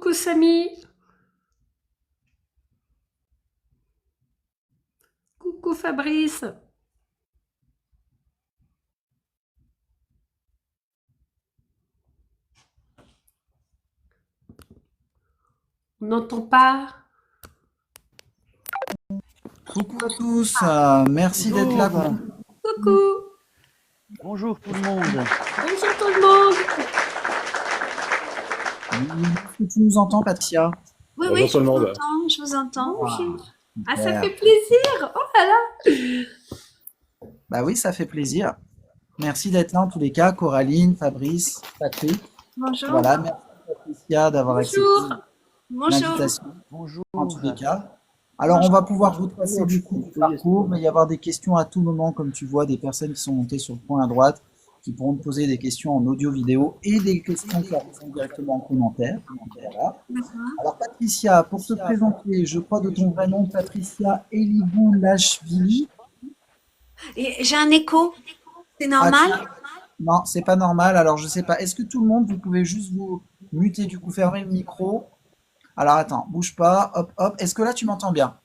Coucou Samy, coucou Fabrice. On n'entend pas. Coucou à tous, merci d'être là. Bonjour, Coucou. bonjour tout le monde. Bonjour tout le monde. Est-ce que tu nous entends, Patricia? Oui, Bonjour je tout le vous monde. entends, je vous entends. Bonjour. Ah, ça Super. fait plaisir. Oh là là. Bah oui, ça fait plaisir. Merci d'être là en tous les cas, Coraline, Fabrice, Patrick. Bonjour, Voilà, merci Patricia d'avoir accepté Bonjour. bonjour. l'invitation Bonjour. en tous les cas. Alors, on va pouvoir retracer du coup le parcours, mais il va y avoir des questions à tout moment, comme tu vois, des personnes qui sont montées sur le point à droite, qui pourront te poser des questions en audio-vidéo et des questions qui arriveront directement en commentaire. Voilà. D'accord. Alors Patricia, pour te présenter, je crois de ton vrai nom, Patricia Eligoulashvili. Et j'ai un écho, c'est Ah, normal? non, c'est pas normal. Alors je sais pas. Est-ce que tout le monde, vous pouvez juste vous muter, du coup fermer le micro. Alors attends, bouge pas. Hop, hop. Est-ce que là tu m'entends bien?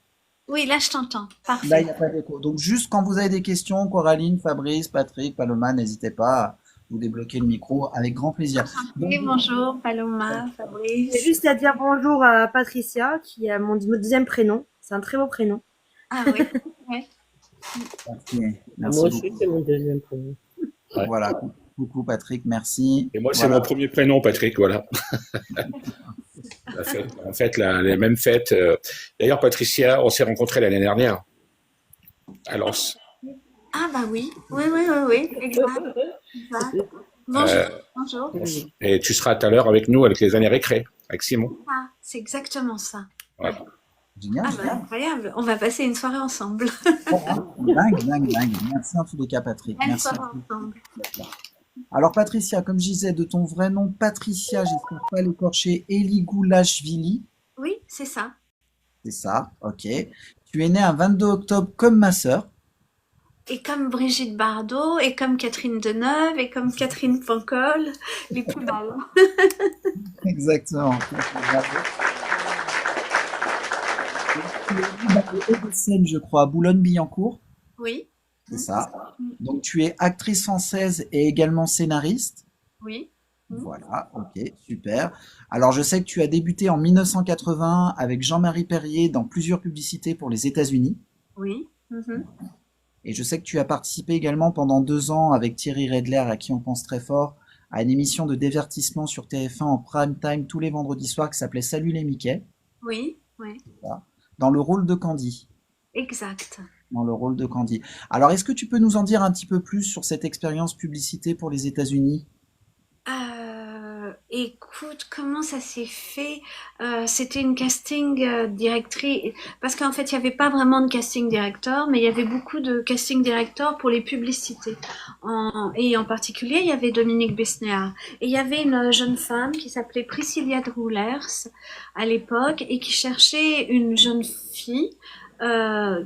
Oui, là je t'entends. Là, il Parfait. n'y a pas d'écho. Donc juste quand vous avez des questions, Coraline, Fabrice, Patrick, Paloma, n'hésitez pas à vous débloquer le micro avec grand plaisir. Donc, Oui, bonjour, Paloma, J'ai Fabrice. juste à dire bonjour à Patricia, qui est mon deuxième prénom. C'est un très beau prénom. Ah oui, oui. ok, merci Moi aussi, beaucoup. c'est mon deuxième prénom. Ouais. Voilà. Coucou Patrick, merci. Et moi, c'est Voilà. mon premier prénom, Patrick, voilà. En fait, les mêmes fêtes. D'ailleurs, Patricia, on s'est rencontrés l'année dernière à Lens. Ah bah oui, oui, oui, oui, oui, exact, exact. Bonjour, Euh, bonjour. et tu seras tout à l'heure avec nous, avec les années récré, avec Simon. Ah, c'est exactement ça. Voilà. Génial, Ah bah génial. incroyable, on va passer une soirée ensemble. Dingue, dingue, dingue. Merci en tous les cas, Patrick. Belle Merci. soirée ensemble. Alors, Patricia, comme je disais, de ton vrai nom, Patricia, j'espère pas l'écorcher, Eligoulashvili. Oui, c'est ça. C'est ça, ok. Tu es né un 22 octobre comme ma sœur. Et comme Brigitte Bardot, et comme Catherine Deneuve, et comme Catherine Pancol, les plus belles. Exactement. Tu es né dans le Hauts-de-Seine, je crois, à Boulogne-Billancourt. Oui, C'est ça. Donc, tu es actrice française et également scénariste. oui, Voilà, ok, super. Alors, je sais que tu as débuté en 1980 avec Jean-Marie Perrier dans plusieurs publicités pour les États-Unis. oui. Et je sais que tu as participé également pendant 2 ans avec Thierry Redler, à qui on pense très fort, à une émission de divertissement sur TF1 en prime time tous les vendredis soirs qui s'appelait Salut les Mickey, Oui, oui, dans le rôle de Candy. exact. Dans le rôle de Candy. Alors, est-ce que tu peux nous en dire un petit peu plus sur cette expérience publicité pour les États-Unis? Écoute, comment ça s'est fait? C'était une casting directrice, parce qu'en fait, il n'y avait pas vraiment de casting director, mais il y avait beaucoup de casting director pour les publicités. Et en particulier, il y avait Dominique Besnéard. Et il y avait une jeune femme qui s'appelait Priscilla Droulers à l'époque et qui cherchait une jeune fille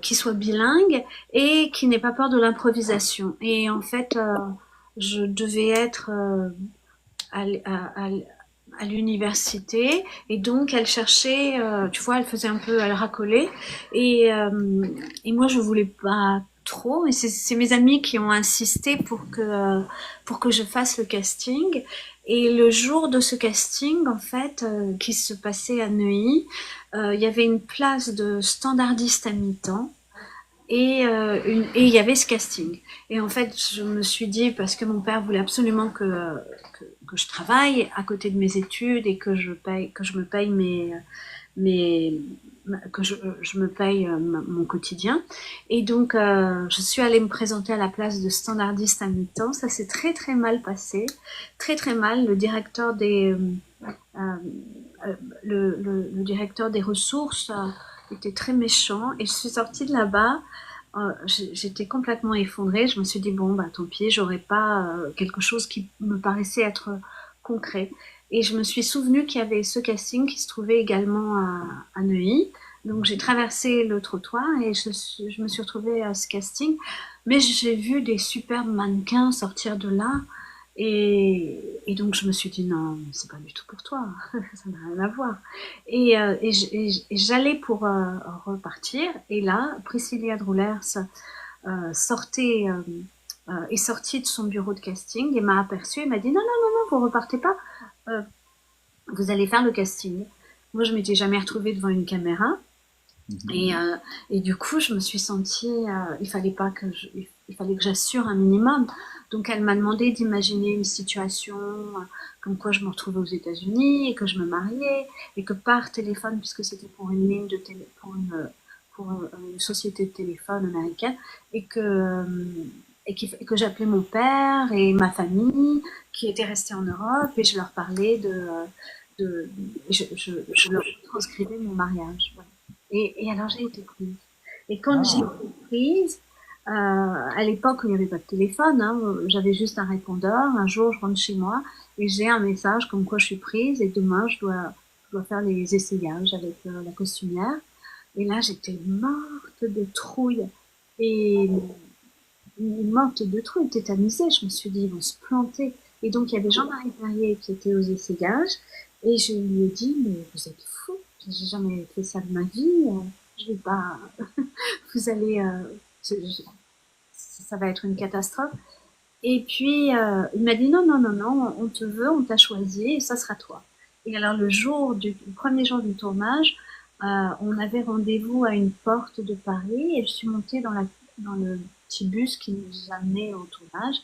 qui soit bilingue et qui n'ait pas peur de l'improvisation. Et en fait, je devais être à, à, à, à l'université et donc elle cherchait, tu vois, elle faisait un peu, elle racolait et moi je voulais pas trop et c'est mes amis qui ont insisté pour que je fasse le casting et le jour de ce casting en fait qui se passait à Neuilly, il y avait une place de standardiste à mi-temps et il y avait ce casting. Et en fait, je me suis dit, parce que mon père voulait absolument que je travaille à côté de mes études et que je me paye je me paye mon quotidien. Et donc, je suis allée me présenter à la place de standardiste à mi-temps. Ça s'est très très mal passé, très très mal. Le directeur des ressources était très méchant et je suis sortie de là-bas. J'étais complètement effondrée. Je me suis dit bon bah tant pis, j'aurais pas quelque chose qui me paraissait être concret. Et je me suis souvenu qu'il y avait ce casting qui se trouvait également à Neuilly. Donc j'ai traversé le trottoir et je me suis retrouvée à ce casting. Mais j'ai vu des superbes mannequins sortir de là Et donc je me suis dit non, c'est pas du tout pour toi, ça n'a rien à voir. Et j'allais pour repartir, et là, Priscilla Droulers sortait, est sortie de son bureau de casting et m'a aperçue et m'a dit non, non, non, non, vous repartez pas, euh, vous allez faire le casting. Moi, je m'étais jamais retrouvée devant une caméra. Et du coup, je me suis sentie, il fallait que j'assure un minimum. Donc, elle m'a demandé d'imaginer une situation comme quoi je me retrouvais aux États-Unis et que je me mariais et que par téléphone, puisque c'était pour une ligne de télé, pour une société de téléphone américaine, et que j'appelais mon père et ma famille qui étaient restés en Europe et je leur parlais je leur transcrivais mon mariage. Voilà. Et alors j'ai été prise. Et quand j'ai été prise, à l'époque où il n'y avait pas de téléphone, hein, j'avais juste un répondeur. Un jour, je rentre chez moi et j'ai un message comme quoi je suis prise et demain je dois faire les essayages avec la costumière. Et là, j'étais morte de trouille et morte de trouille, tétanisée. Je me suis dit, ils vont se planter. Et donc, il y avait Jean-Marie Perrier qui était aux essayages et je lui ai dit, mais vous êtes fou, j'ai jamais fait ça de ma vie, je vais pas, vous allez, ça va être une catastrophe. Et puis, il m'a dit, non, non, non, non, on te veut, on t'a choisi et ça sera toi. Et alors, le premier jour du tournage, on avait rendez-vous à une porte de Paris et je suis montée dans le petit bus qui nous amenait au tournage.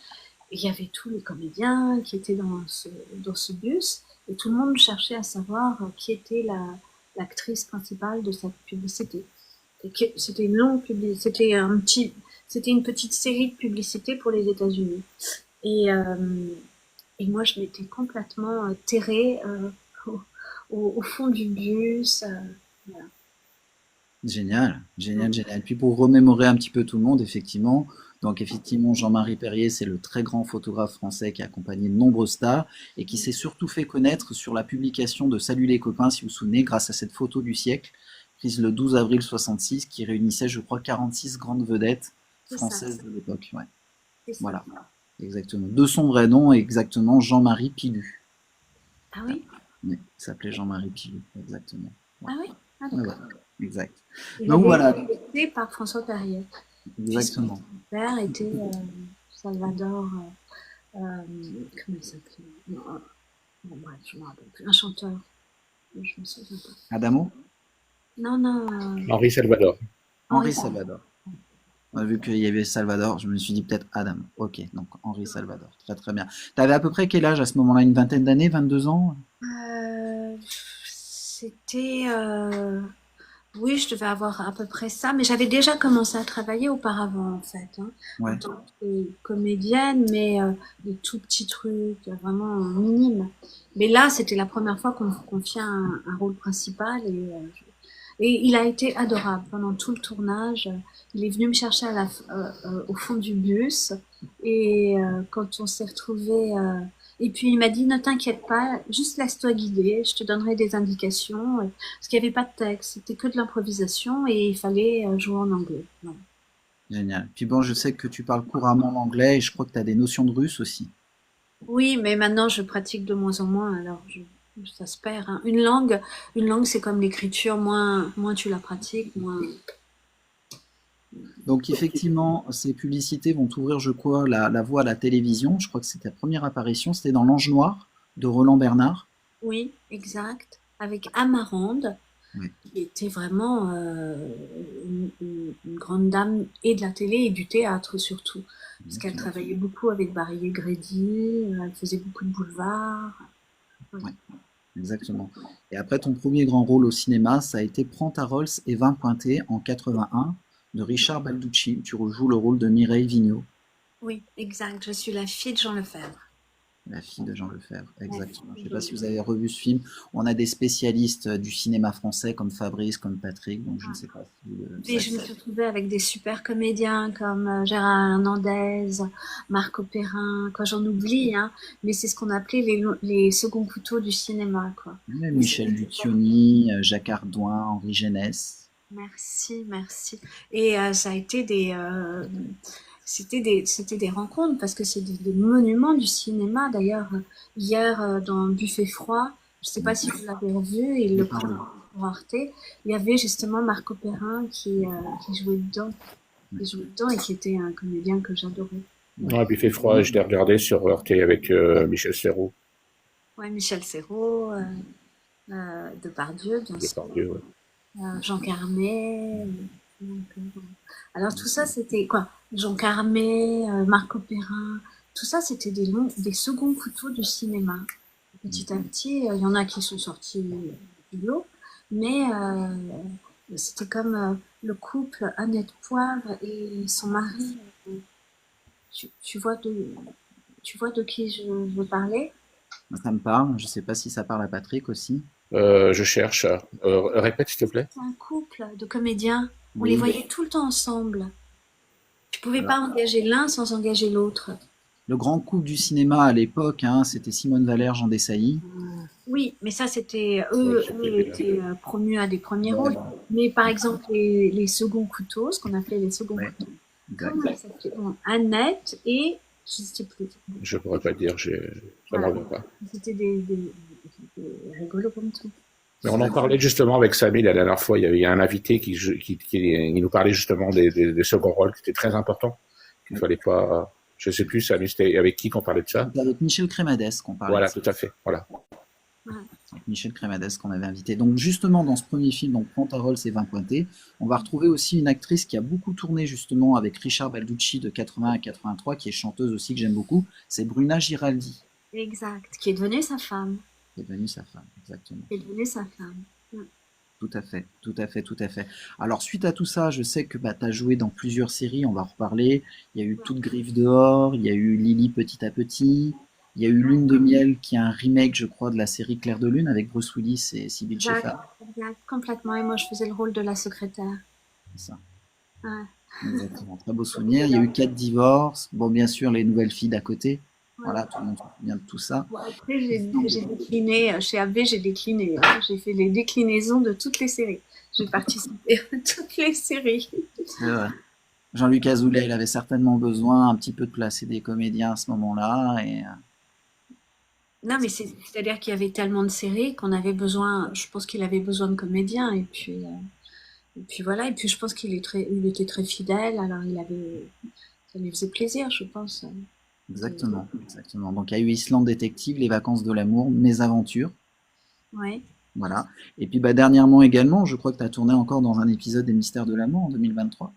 Et il y avait tous les comédiens qui étaient dans ce bus et tout le monde cherchait à savoir qui était l'actrice principale de cette publicité. C'était une longue publicité, c'était une petite série de publicités pour les États-Unis. Et moi, je m'étais complètement terrée au fond du bus. Voilà. Génial, génial, génial. Puis pour remémorer un petit peu tout le monde, effectivement, donc effectivement Jean-Marie Perrier, c'est le très grand photographe français qui a accompagné de nombreuses stars et qui s'est surtout fait connaître sur la publication de Salut les copains, si vous vous souvenez, grâce à cette photo du siècle, prise le 12 avril 66, qui réunissait, je crois, 46 grandes vedettes françaises de l'époque. Ouais. Voilà, exactement. De son vrai nom, exactement, Jean-Marie Pilu. Ah oui? Oui, il s'appelait Jean-Marie Pilu, exactement. Ouais. Ah oui? Ah d'accord. Ouais, exact. Il Donc avait voilà. été adopté par François Perrier. Exactement. Son père était Salvador, comment il s'appelait? Non, bon, bref, je me rappelle plus. Un chanteur. Je me souviens pas. Adamo? Non, non. Henri Salvador. Henri Salvador. Vu qu'il y avait Salvador, je me suis dit peut-être Adam. Ok, donc Henri Salvador. Très très bien. Tu avais à peu près quel âge à ce moment-là? Une vingtaine d'années? 22 ans? C'était... oui, je devais avoir à peu près ça, mais j'avais déjà commencé à travailler auparavant, en fait, hein, Ouais. en tant que comédienne, mais des tout petits trucs, vraiment minimes. Mais là, c'était la première fois qu'on me confiait un rôle principal et il a été adorable pendant tout le tournage. Il est venu me chercher au fond du bus et quand on s'est retrouvés... et puis il m'a dit, ne t'inquiète pas, juste laisse-toi guider, je te donnerai des indications. Parce qu'il n'y avait pas de texte, c'était que de l'improvisation et il fallait jouer en anglais. Voilà. Génial. Puis bon, je sais que tu parles couramment l'anglais et je crois que tu as des notions de russe aussi. Oui, mais maintenant je pratique de moins en moins, alors ça se perd. Hein. Une langue, c'est comme l'écriture, moins tu la pratiques, moins... Donc effectivement, ces publicités vont t'ouvrir, je crois, la voie à la télévision. Je crois que c'était ta première apparition, c'était dans L'Ange Noir de Roland Bernard. Oui, exact. Avec Amarande, Oui. qui était vraiment une grande dame et de la télé et du théâtre surtout. Parce qu'elle travaillait beaucoup avec Barry Grady, elle faisait beaucoup de boulevards. Oui. Ouais, exactement. Et après, ton premier grand rôle au cinéma, ça a été Prends ta Rolls et 20 pointés en 81 de Richard Balducci. Tu rejoues le rôle de Mireille Vigneault, Oui, exact. Je suis la fille de Jean Lefebvre. la fille de Jean Lefebvre. Exactement. Je ne sais pas si vous avez revu ce film. On a des spécialistes du cinéma français comme Fabrice, comme Patrick, donc je ne sais pas si Et je me suis retrouvée avec des super comédiens comme Gérard Hernandez, Marco Perrin, quoi j'en oublie, hein, mais c'est ce qu'on appelait les seconds couteaux du cinéma, quoi. Michel Lucioni, Jacques Ardouin, Henri Génès. Merci, merci. Et ça a été c'était des rencontres parce que c'est des monuments du cinéma. D'ailleurs, hier dans Buffet froid, je sais pas si vous l'avez revu, il le prend pour Arte. Il y avait justement Marco Perrin qui jouait dedans, et qui était un comédien que j'adorais. Ouais, puis il fait froid, je l'ai regardé sur Arte avec Michel Serrault, Ouais, Michel Serrault, Depardieu, bien sûr, Depardieu, ouais. Jean Carmet. Donc, voilà. Alors tout ça, c'était quoi? Jean Carmet, Marco Perrin, tout ça, c'était des seconds couteaux du cinéma. Petit à petit, il y en a qui sont sortis du lot, mais c'était comme le couple Annette Poivre et son mari. Tu vois de qui je veux parler? Ça me parle. Je sais pas si ça parle à Patrick aussi. Je cherche. Répète, s'il te plaît. C'est un couple de comédiens. On les Oui. voyait tout le temps ensemble. Tu pouvais Alors, pas engager l'un sans engager l'autre. le grand couple du cinéma à l'époque, hein, c'était Simone Valère, Jean Dessailly. Oui, mais ça, c'était Ouais, eux, c'était eux bien. étaient promus à des premiers rôles. Mais par exemple, les seconds couteaux, ce qu'on appelait les seconds Ouais, couteaux, exact. comment elles s'appelaient? Bon, Annette et je ne sais plus. Je pourrais pas te dire, ça me Voilà. revient pas. C'était des rigolos comme tout. Mais on en parlait justement avec Samy la dernière fois. Il y a un invité qui nous parlait justement des seconds rôles qui étaient très importants. Qu'il fallait pas. Je sais plus, Samy, c'était avec qui qu'on parlait de ça? C'était avec Michel Crémades qu'on parlait Voilà, de ça. tout à fait. Voilà. Avec Michel Crémades qu'on avait invité. Donc justement dans ce premier film, donc Prends ta rôle, c'est 20 pointés, on va retrouver aussi une actrice qui a beaucoup tourné justement avec Richard Balducci de 80 à 83, qui est chanteuse aussi que j'aime beaucoup, c'est Bruna Giraldi, Exact. Qui est devenue sa femme. qui est devenue sa femme, exactement. Qui est devenue sa femme. Tout à fait, tout à fait, tout à fait. Alors suite à tout ça, je sais que tu as joué dans plusieurs séries, on va en reparler. Il y a eu Toute griffe dehors, il y a eu Lily petit à petit, il y a eu Lune de miel qui est un remake, je crois, de la série Clair de Lune avec Bruce Willis et Sybil Exact. Shepherd. Exact. Complètement. Et moi, je faisais le rôle de la secrétaire. C'est ça. Ouais. Exactement, très beau souvenir. Il y a eu 4 divorces. Bon, bien sûr, les nouvelles filles d'à côté. Voilà, tout le monde se souvient de tout ça. Bon, après, j'ai décliné, chez AB, j'ai décliné. Hein. J'ai fait les déclinaisons de toutes les séries. J'ai participé à toutes les séries. C'est vrai. Jean-Luc Azoulay, il avait certainement besoin un petit peu de placer des comédiens à ce moment-là. Et Non, mais c'est-à-dire qu'il y avait tellement de séries qu'on avait besoin, je pense qu'il avait besoin de comédiens. Et puis voilà. Et puis je pense il était très fidèle. Alors ça lui faisait plaisir, je pense. exactement, exactement. Donc il y a eu Islande Détective, Les Vacances de l'amour, Mes aventures. Ouais. Voilà. Et puis dernièrement également, je crois que tu as tourné encore dans un épisode des Mystères de l'amour en 2023.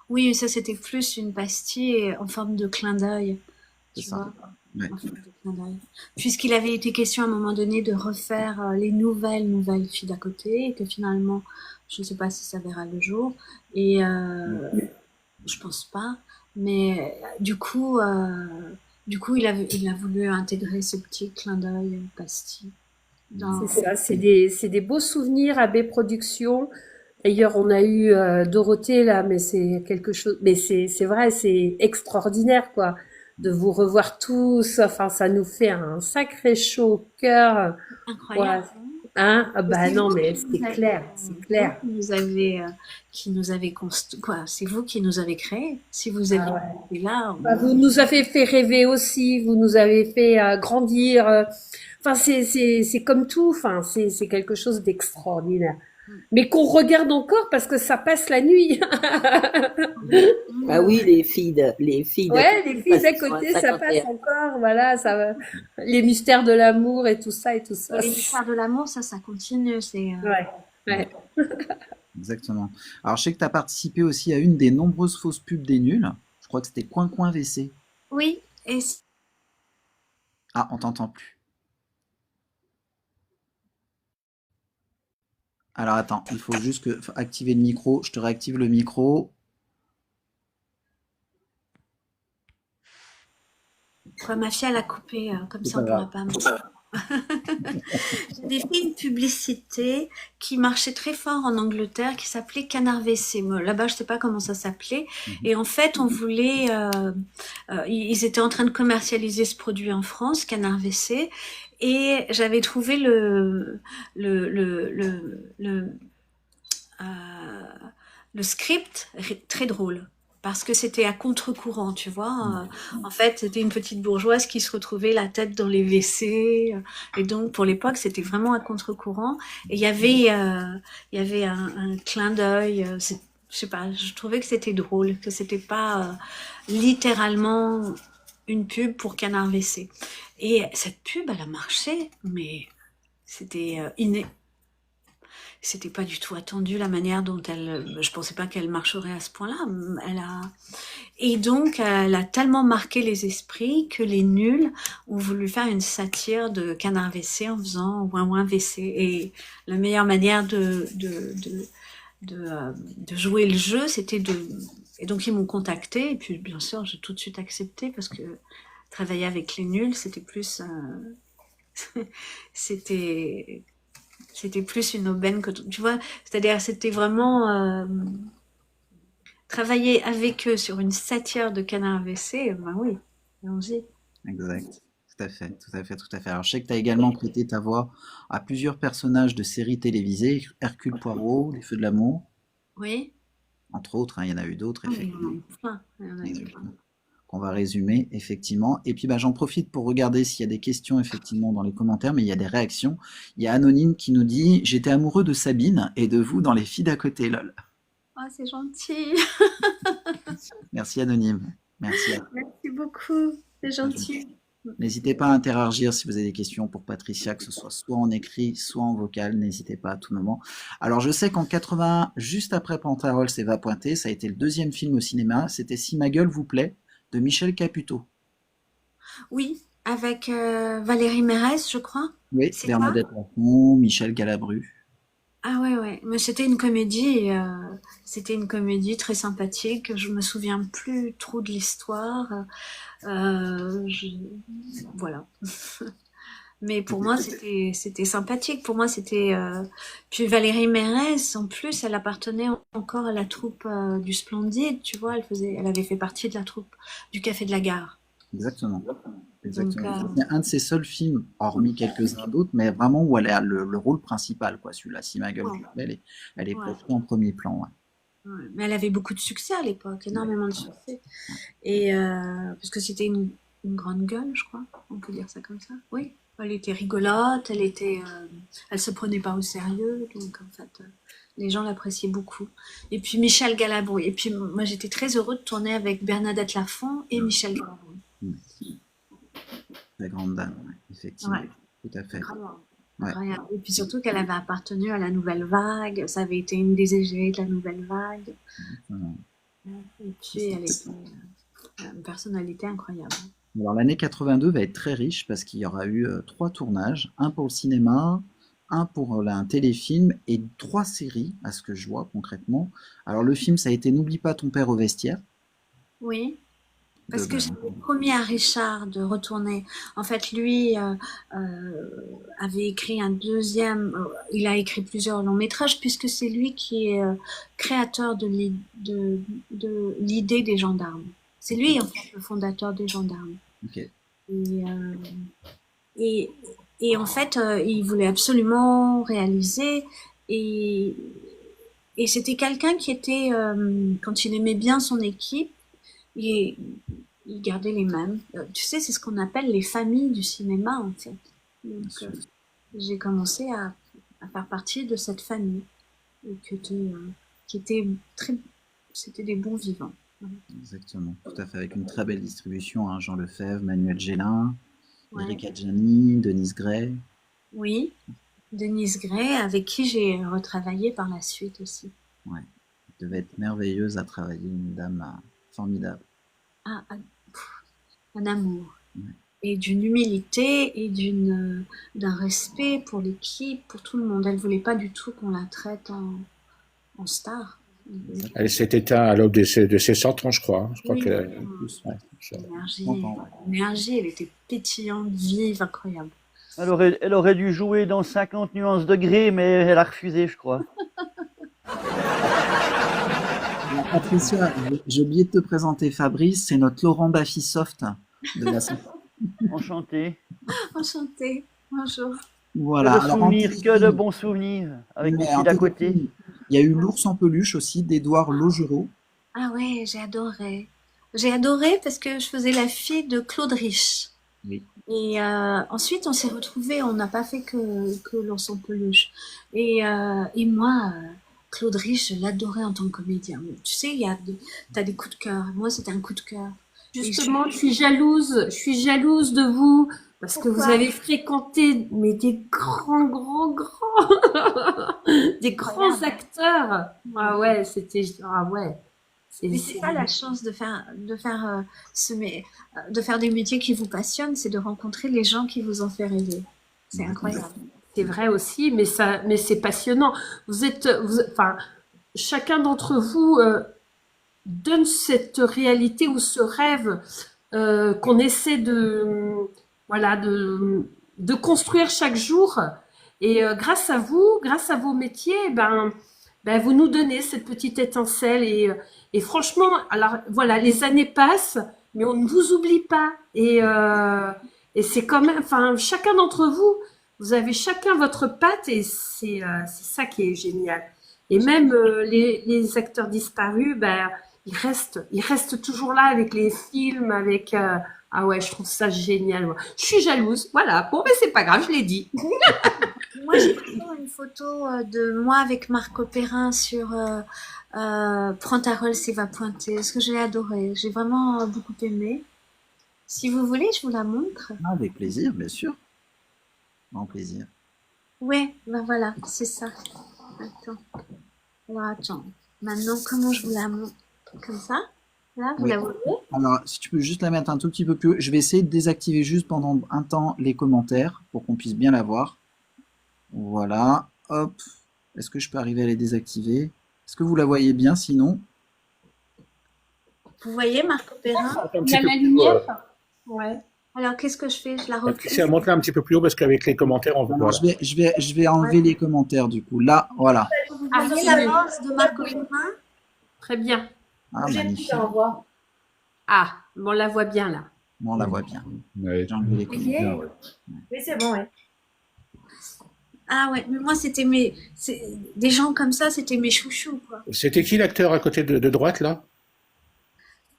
Oui, ça c'était plus une pastille en forme de clin d'œil. C'est Tu ça. vois, Ouais. en forme de clin d'œil. Puisqu'il avait été question à un moment donné de refaire les nouvelles filles d'à côté, et que finalement, je ne sais pas si ça verra le jour, et je pense pas, mais du coup, il a voulu intégrer ce petit clin d'œil pastille. C'est ça, c'est des beaux souvenirs à B Productions. D'ailleurs, on a eu Dorothée là, mais c'est quelque chose, mais c'est vrai, c'est extraordinaire quoi, de vous revoir tous. Enfin, ça nous fait un sacré chaud au cœur. Incroyable. Ouais. Hein? Ah bah C'est non, vous mais qui c'est nous avez- clair, c'est clair. Vous qui nous avez quoi, c'est vous qui nous avez créé. Si vous Ah aviez ouais. été là, Bah, vous nous avez fait rêver aussi, vous nous avez fait grandir. Enfin, c'est comme tout. Enfin, c'est quelque chose d'extraordinaire. Mais qu'on regarde encore parce que ça passe la nuit. Bah oui, les filles d'à Ouais, les filles d'à passent sur un côté, ça 51. passe encore. Voilà, ça va. Les mystères de l'amour et tout ça et tout ça. et les mystères de l'amour, ça continue. C'est Ouais, ouais. Exactement. Alors je sais que tu as participé aussi à une des nombreuses fausses pubs des nuls. Je crois que c'était Coin Coin WC. oui. Et Ah, on t'entend plus. Alors attends, il faut juste faut activer le micro. Je te réactive le micro. ma fille elle a coupé, comme C'est ça on pas pourra pas. J'avais fait une publicité qui marchait très fort en Angleterre, qui s'appelait Canard WC. Moi, là-bas, je sais pas comment ça s'appelait. Et en fait, on voulait, ils étaient en train de commercialiser ce produit en France, Canard WC, et j'avais trouvé le script très drôle. parce que c'était à contre-courant, tu vois. En fait, c'était une petite bourgeoise qui se retrouvait la tête dans les WC. Et donc, pour l'époque, c'était vraiment à contre-courant. Et il y avait un clin d'œil. Je sais pas, je trouvais que c'était drôle, que c'était pas littéralement une pub pour Canard WC. Et cette pub, elle a marché, mais c'était c'était pas du tout attendu la manière dont je pensais pas qu'elle marcherait à ce point-là. Et donc, elle a tellement marqué les esprits que les nuls ont voulu faire une satire de Canard WC en faisant ouin ouin WC. Et la meilleure manière de jouer le jeu, c'était et donc ils m'ont contacté, et puis bien sûr, j'ai tout de suite accepté parce que travailler avec les nuls, c'était plus, c'était plus une aubaine que, tu vois, c'est-à-dire c'était vraiment travailler avec eux sur une satire de Canard WC, ben oui, allons-y. Exact. Tout à fait, tout à fait, tout à fait. Alors, je sais que tu as également prêté ta voix à plusieurs personnages de séries télévisées, Hercule Poirot, Les Feux de l'amour, Oui, entre autres, hein, il y en a eu d'autres, il y en a effectivement. eu plein, il y en a eu plein. Qu'on va résumer, effectivement. Et puis, bah, j'en profite pour regarder s'il y a des questions, effectivement, dans les commentaires, mais il y a des réactions. Il y a Anonyme qui nous dit: j'étais amoureux de Sabine et de vous dans Les Filles d'à côté, lol. Ah, c'est gentil. Merci, Anonyme. Merci. Merci beaucoup, c'est gentil. N'hésitez pas à interagir si vous avez des questions pour Patricia, que ce soit en écrit, soit en vocal. N'hésitez pas à tout moment. Alors, je sais qu'en 81, juste après Pantarol, c'est Va Pointer, ça a été le deuxième film au cinéma. C'était Si ma gueule vous plaît, de Michel Caputo. Oui, avec Valérie Mérès, je crois. Oui, C'est Bernadette Lafont, Michel Galabru. Ah ouais, mais c'était une comédie très sympathique. Je me souviens plus trop de l'histoire. Voilà. Mais pour moi, c'était sympathique. Pour moi, puis Valérie Mérès, en plus, elle appartenait encore à la troupe du Splendide, tu vois. Elle avait fait partie de la troupe du Café de la Gare. Exactement. Donc, Exactement. C'est un de ses seuls films, hormis quelques-uns d'autres, mais vraiment où elle a le rôle principal, quoi. Celui-là, Si ma gueule Ouais. vous plaît, elle est Ouais. plutôt en premier plan. Ouais. Ouais. Mais elle avait beaucoup de succès à l'époque, énormément de succès. Et parce que c'était une grande gueule, je crois, on peut dire ça comme ça. Oui, elle était rigolote, elle se prenait pas au sérieux, donc en fait, les gens l'appréciaient beaucoup. Et puis Michel Galabru. Et puis moi, j'étais très heureux de tourner avec Bernadette Lafont et Michel Galabru. La grande dame, ouais, effectivement. Ouais. Tout à fait. Incroyable. Ouais. Incroyable. Et puis surtout qu'elle avait appartenu à la nouvelle vague, ça avait été une des égéries de la nouvelle vague. Et puis elle était une personnalité incroyable. Alors l'année 82 va être très riche parce qu'il y aura eu 3 tournages, un pour le cinéma, un pour un téléfilm et 3 séries, à ce que je vois concrètement. Alors le film, ça a été N'oublie pas ton père au vestiaire. Oui. Parce que j'avais promis à Richard de retourner. En fait, lui avait écrit un deuxième. Il a écrit plusieurs longs métrages puisque c'est lui qui est créateur de l'idée des gendarmes. C'est lui en fait le fondateur des gendarmes. Ok. Et en fait, il voulait absolument réaliser et c'était quelqu'un qui était quand il aimait bien son équipe. Il gardait les mêmes. Tu sais, c'est ce qu'on appelle les familles du cinéma, en fait. Donc, j'ai commencé à faire partie de cette famille, et qui était c'était des bons vivants. Exactement, tout à fait, avec une très belle distribution, hein, Jean Lefebvre, Manuel Gélin, Ouais. Eric Adjani, Denise Gray. Oui, Denise Gray, avec qui j'ai retravaillé par la suite aussi. Ouais, elle devait être merveilleuse à travailler, une dame formidable. Un amour. Ouais. Et d'une humilité et d'un respect pour l'équipe, pour tout le monde. Elle voulait pas du tout qu'on la traite en star. Elle s'est éteinte à l'aube de ses 100 ans, je crois. Je crois Oui. qu'elle a Plus, ouais, L'énergie, elle était pétillante, vive, incroyable. Elle aurait dû jouer dans 50 nuances de gris, mais elle a refusé, je crois. Alors, Patricia, j'ai oublié de te présenter Fabrice, c'est notre Laurent Baffy Soft de la Enchanté. Enchantée. Bonjour. Voilà. Que de Alors, en souvenirs, que de téléfilm, bons souvenirs avec mais les en filles d'à côté. téléfilm, il y a eu L'ours en peluche aussi d'Édouard Laugereau. Ah ouais, j'ai adoré. J'ai adoré parce que je faisais la fille de Claude Rich. Oui. Et ensuite, on s'est retrouvés, on n'a pas fait que l'ours en peluche. Et moi, Claude Rich, je l'adorais en tant que comédien. Mais tu sais, t'as des coups de cœur. Moi, c'était un coup de cœur. Et Justement, je suis jalouse de vous parce que vous pourquoi? avez fréquenté mais des grands, des grands Incroyable. acteurs. Ah ouais, ah ouais, Mais c'est ça la chance de faire des métiers qui vous passionnent, c'est de rencontrer les gens qui vous ont fait rêver. C'est incroyable. c'est vrai aussi, mais c'est passionnant. Enfin, chacun d'entre vous donne cette réalité ou ce rêve qu'on essaie voilà, de construire chaque jour. Et grâce à vous, grâce à vos métiers, ben vous nous donnez cette petite étincelle. Et franchement, alors voilà, les années passent, mais on ne vous oublie pas. Et c'est quand même, enfin, chacun d'entre vous, vous avez chacun votre patte et c'est ça qui est génial. Et même les acteurs disparus, ben ils restent toujours là avec les films, avec ah ouais, je trouve ça génial. Moi. Je suis jalouse, voilà. Bon, mais c'est pas grave, je l'ai dit. Moi, j'ai toujours une photo de moi avec Marco Perrin sur Prends ta Rolls et va pointer, parce que j'ai adoré. J'ai vraiment beaucoup aimé. Si vous voulez, je vous la montre. Ah, avec plaisir, bien sûr. Grand plaisir. Ouais, ben voilà, c'est ça. Attends. Alors, attends. Maintenant, comment je vous la montre? Comme ça? Là, vous Oui. la voyez? Alors, si tu peux juste la mettre un tout petit peu plus haut, je vais essayer de désactiver juste pendant un temps les commentaires pour qu'on puisse bien la voir. Voilà, hop. Est-ce que je peux arriver à les désactiver? Est-ce que vous la voyez bien sinon? Vous voyez Marco Perrin? Un Il petit y a peu la plus lumière. Ouais. Alors, qu'est-ce que je fais? Je la Tu repousse. sais, à monter un petit peu plus haut parce qu'avec les commentaires, on Alors, voilà. je vais enlever les commentaires du coup. Là, voilà. Vous Ah, voyez c'est la mieux. Rolls de Marco Perrin? Très bien. Ah, magnifique. Ah, on la voit bien là. Bon, on la voit bien. Ouais. J'ai enlevé les Vous voyez? commentaires. Oui, c'est bon, ouais. Ah ouais, mais moi, des gens comme ça, c'était mes chouchous, quoi. C'était qui l'acteur à côté de droite là?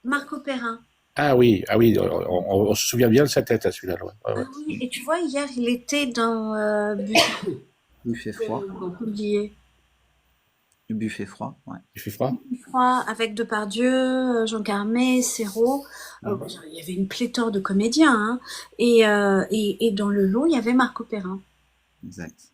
Marco Perrin. Ah oui, on se souvient bien de sa tête à celui-là. Ouais. Ouais, ouais. Ah oui, et tu vois, hier, il était dans Buffet froid. Oublié. Le buffet froid, ouais. Il fait froid? Froid, avec Depardieu, Jean Carmet, Serrault. Il y avait une pléthore de comédiens, hein. Et dans le lot, il y avait Marco Perrin. Exact.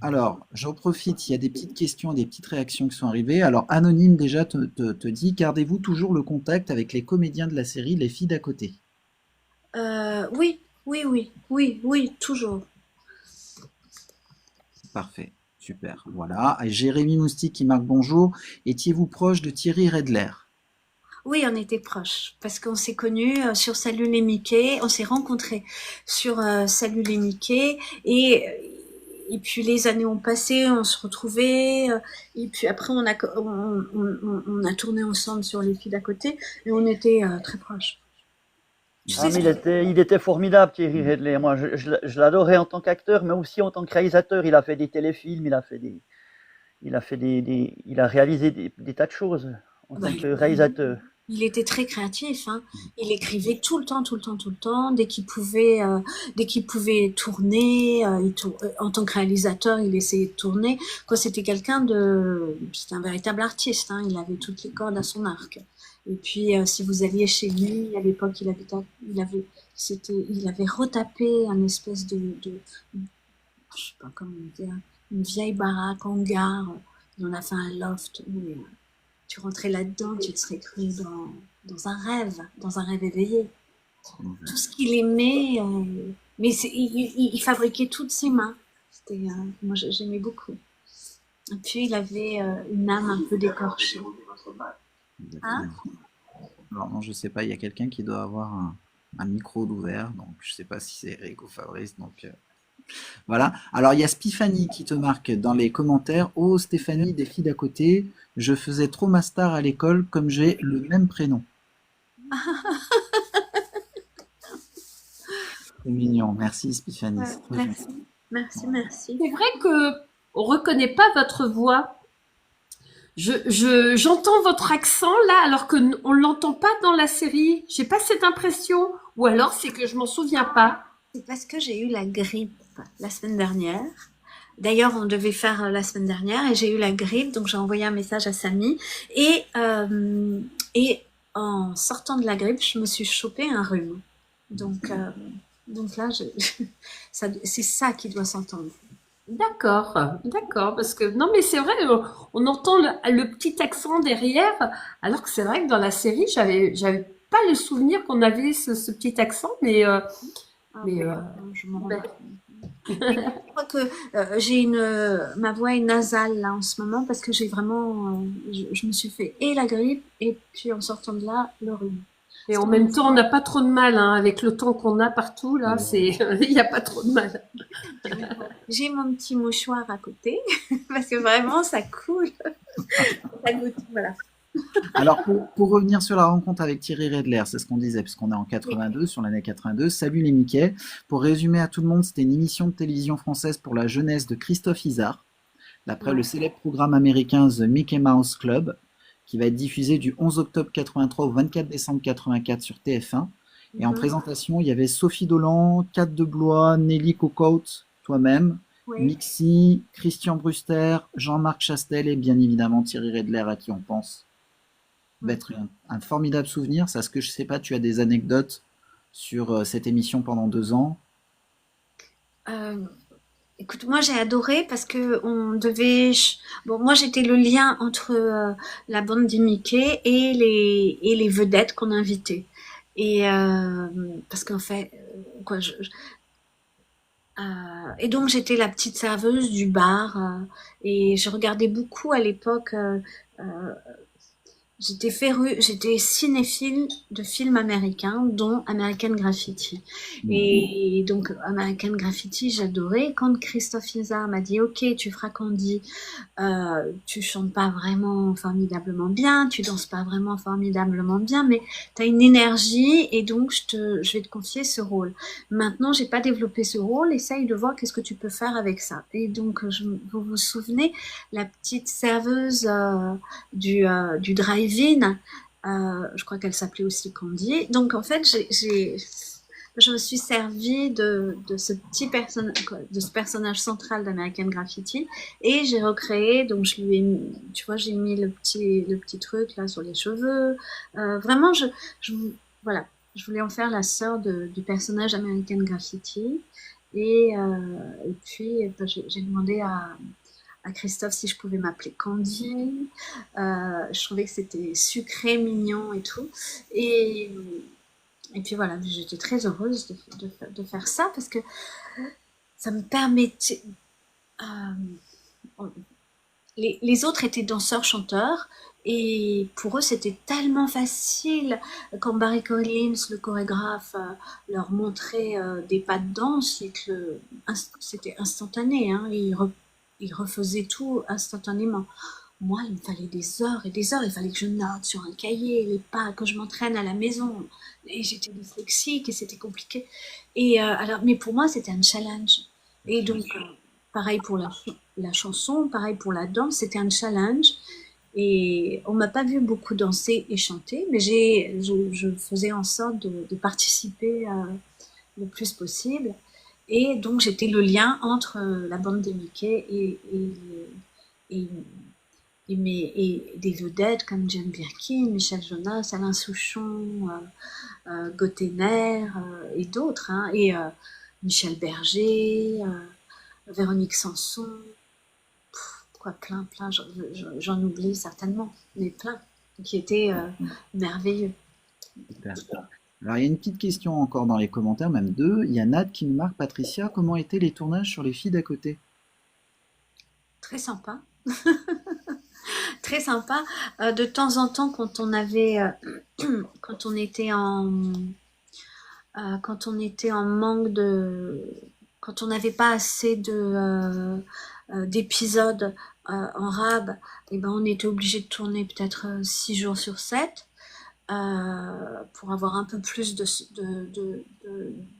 Alors, j'en profite, il y a des petites questions, des petites réactions qui sont arrivées. Alors, Anonyme déjà te dit, gardez-vous toujours le contact avec les comédiens de la série Les Filles d'à côté? Oui, toujours. Parfait, super. Voilà. Et Jérémy Moustique qui marque bonjour. Étiez-vous proche de Thierry Redler? Oui, on était proches parce qu'on s'est connus sur Salut les Mickey, on s'est rencontrés sur Salut les Mickey et puis les années ont passé, on se retrouvait et puis après on a tourné ensemble sur Les Filles d'à côté et on était très proches. Tu Ah, sais, mais il était formidable, Thierry Redley. Moi, je l'adorais en tant qu'acteur, mais aussi en tant que réalisateur. Il a fait des téléfilms, il a réalisé des tas de choses en tant que réalisateur. il était très créatif, hein. Il écrivait tout le temps. Dès qu'il pouvait tourner, en tant que réalisateur, il essayait de tourner. Quoi, c'était un véritable artiste, hein. Il avait toutes les cordes à son arc. Et puis, si vous alliez chez lui, à l'époque, il avait retapé un espèce je sais pas comment dire, une vieille baraque en gare. Il en a fait un loft où tu rentrais là-dedans, tu te serais cru dans un rêve éveillé. Tout ce qu'il aimait, mais il fabriquait toutes ses mains. Moi, j'aimais beaucoup. Et puis, il avait une âme un peu décorchée. Hein? Alors non, je sais pas, il y a quelqu'un qui doit avoir un micro d'ouvert, donc je sais pas si c'est Eric ou Fabrice, donc voilà. Alors il y a Spiffany qui te marque dans les commentaires. Oh Stéphanie, des filles d'à côté, je faisais trop ma star à l'école comme j'ai le même prénom. C'est mignon, merci Spiffany. Ouais, C'est très merci. gentil. Merci. C'est vrai que on reconnaît pas votre voix. J'entends votre accent là, alors que on l'entend pas dans la série. J'ai pas cette impression. Ou alors c'est que je m'en souviens pas. C'est parce que j'ai eu la grippe la semaine dernière. D'ailleurs, on devait faire la semaine dernière et j'ai eu la grippe, donc j'ai envoyé un message à Samy. Et en sortant de la grippe, je me suis chopé un rhume. Donc là, c'est ça qui doit s'entendre. D'accord, d'accord, parce que non, mais c'est vrai, on entend le petit accent derrière, alors que c'est vrai que dans la série, j'avais pas le souvenir qu'on avait ce petit accent, mais Ah mais bon, je me rends ben, pas compte. Mais je crois que ma voix est nasale là en ce moment parce que j'ai vraiment, je me suis fait et la grippe et puis en sortant de là, le rhume. et Parce en que même temps, on n'a pas trop de mal, hein, avec le temps qu'on a partout là, c'est il n'y a pas trop de mal. j'ai mon petit mouchoir à côté parce que vraiment ça coule, ça goûte, voilà. Alors, pour revenir sur la rencontre avec Thierry Redler, c'est ce qu'on disait, puisqu'on est en Oui. 82, sur l'année 82. Salut les Mickey. Pour résumer à tout le monde, c'était une émission de télévision française pour la jeunesse de Christophe Izard, d'après le célèbre programme américain The Mickey Mouse Club, qui va être diffusé du 11 octobre 83 au 24 décembre 84 sur TF1. Et en Mhm. présentation, il y avait Sophie Dolan, Kat de Blois, Nelly Cocotte, toi-même, Oui. Mixi, Christian Bruster, Jean-Marc Chastel et bien évidemment Thierry Redler à qui on pense. Ça va être un formidable souvenir. Ça, ce que je sais pas, tu as des anecdotes sur cette émission pendant 2 ans. Euh, Écoute, moi j'ai adoré parce que on devait. Bon, moi j'étais le lien entre la bande des Mickey et les vedettes qu'on invitait. Parce qu'en fait, quoi, et donc j'étais la petite serveuse du bar et je regardais beaucoup à l'époque. Euh, j'étais cinéphile de films américains, dont American Graffiti. Et donc American Graffiti, j'adorais. Quand Christophe Izard m'a dit, OK, tu feras Candy, tu chantes pas vraiment formidablement bien, tu danses pas vraiment formidablement bien, mais tu as une énergie et donc je vais te confier ce rôle. Maintenant, j'ai pas développé ce rôle, essaye de voir qu'est-ce que tu peux faire avec ça. Et donc, vous vous souvenez, la petite serveuse du drive-in, je crois qu'elle s'appelait aussi Candy. Donc, en fait, je me suis servie de ce de ce personnage central d'American Graffiti et j'ai recréé, donc je lui ai mis, tu vois, j'ai mis le petit truc là sur les cheveux. Vraiment, je, voilà, je voulais en faire la sœur du personnage American Graffiti. Et puis, j'ai demandé à Christophe si je pouvais m'appeler Candy. Je trouvais que c'était sucré, mignon et tout. Et, et puis voilà, j'étais très heureuse de faire ça parce que ça me permettait. euh, les autres étaient danseurs-chanteurs et pour eux c'était tellement facile quand Barry Collins, le chorégraphe, leur montrait des pas de danse et que c'était instantané, hein, ils refaisaient tout instantanément. Moi, il me fallait des heures et des heures, il fallait que je note sur un cahier les pas, que je m'entraîne à la maison. Et j'étais dyslexique et c'était compliqué. Alors, mais pour moi, c'était un challenge. Et donc, pareil pour la chanson, pareil pour la danse, c'était un challenge. Et on m'a pas vu beaucoup danser et chanter, mais je faisais en sorte de participer le plus possible. Et donc, j'étais le lien entre la bande des Mickey et, et des vedettes comme Jane Birkin, Michel Jonas, Alain Souchon, Gottener et d'autres, hein, Michel Berger, Véronique Sanson, quoi, plein, j'en oublie certainement, mais plein, qui étaient merveilleux. Super. Alors, il y a une petite question encore dans les commentaires, même deux. Il y a Nat qui nous marque, Patricia, comment étaient les tournages sur les filles d'à côté? Très sympa. Très sympa. De temps en temps, quand on était en manque quand on n'avait pas assez d'épisodes en rab, et ben on était obligé de tourner peut-être 6 jours sur 7 pour avoir un peu plus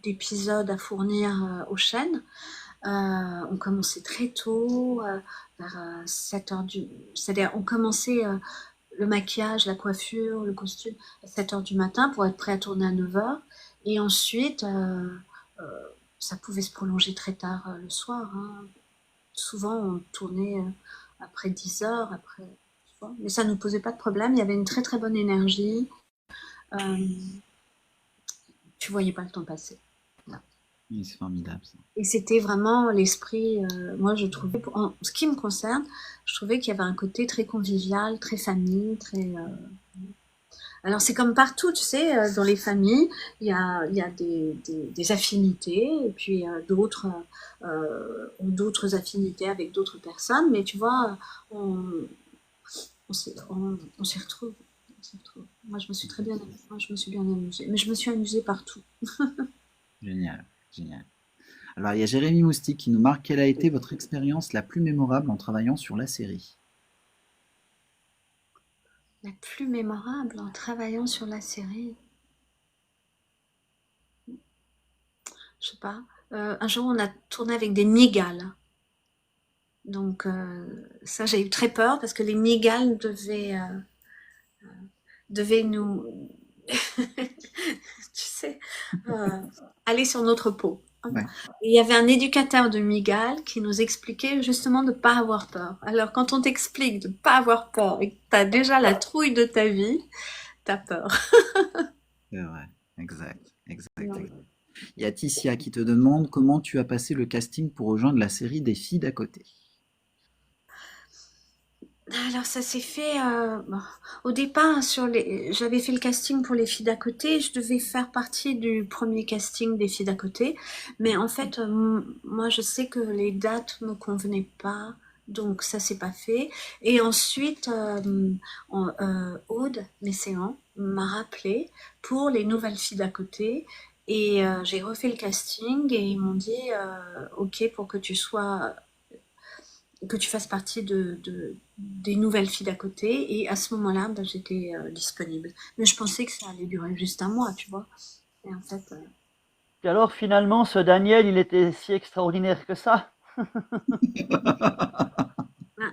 d'épisodes à fournir aux chaînes. On commençait très tôt, vers 7 heures c'est-à-dire on commençait le maquillage, la coiffure, le costume à 7 heures du matin pour être prêt à tourner à 9 heures. Et ensuite, ça pouvait se prolonger très tard le soir, hein. Souvent, on tournait après 10 heures, mais ça ne nous posait pas de problème. Il y avait une très très bonne énergie. Tu voyais pas le temps passer. Oui, c'est formidable ça. Et c'était vraiment l'esprit, moi je trouvais, en ce qui me concerne, je trouvais qu'il y avait un côté très convivial, très famille, très... Alors c'est comme partout, tu sais, dans les familles, il y a des affinités, et puis d'autres ont d'autres affinités avec d'autres personnes, mais tu vois, on s'y retrouve. On s'y retrouve. Moi, je me suis moi, je me suis bien amusée. Mais je me suis amusée partout. Génial, génial. Alors, il y a Jérémy Moustique qui nous marque: quelle a été votre expérience la plus mémorable en travaillant sur la série? La plus mémorable en travaillant sur la série. Je sais pas. Un jour, on a tourné avec des migales. Donc, ça, j'ai eu très peur parce que les migales devaient nous, tu sais, aller sur notre peau. Ouais. Et il y avait un éducateur de migales qui nous expliquait justement de ne pas avoir peur. Alors, quand on t'explique de ne pas avoir peur et que tu as déjà la trouille de ta vie, tu as peur. C'est vrai, exact, exact, Ouais. exact. Il y a Ticia qui te demande comment tu as passé le casting pour rejoindre la série des filles d'à côté. Alors ça s'est fait au départ j'avais fait le casting pour les filles d'à côté, je devais faire partie du premier casting des filles d'à côté, mais en fait moi je sais que les dates me convenaient pas, donc ça s'est pas fait. Et ensuite Aude Messéan m'a rappelé pour les nouvelles filles d'à côté. Et j'ai refait le casting et ils m'ont dit ok pour que tu fasses partie des nouvelles filles d'à côté. Et à ce moment-là, j'étais disponible. Mais je pensais que ça allait durer juste un mois, tu vois. Et en fait... Et alors finalement, ce Daniel, il était si extraordinaire que ça?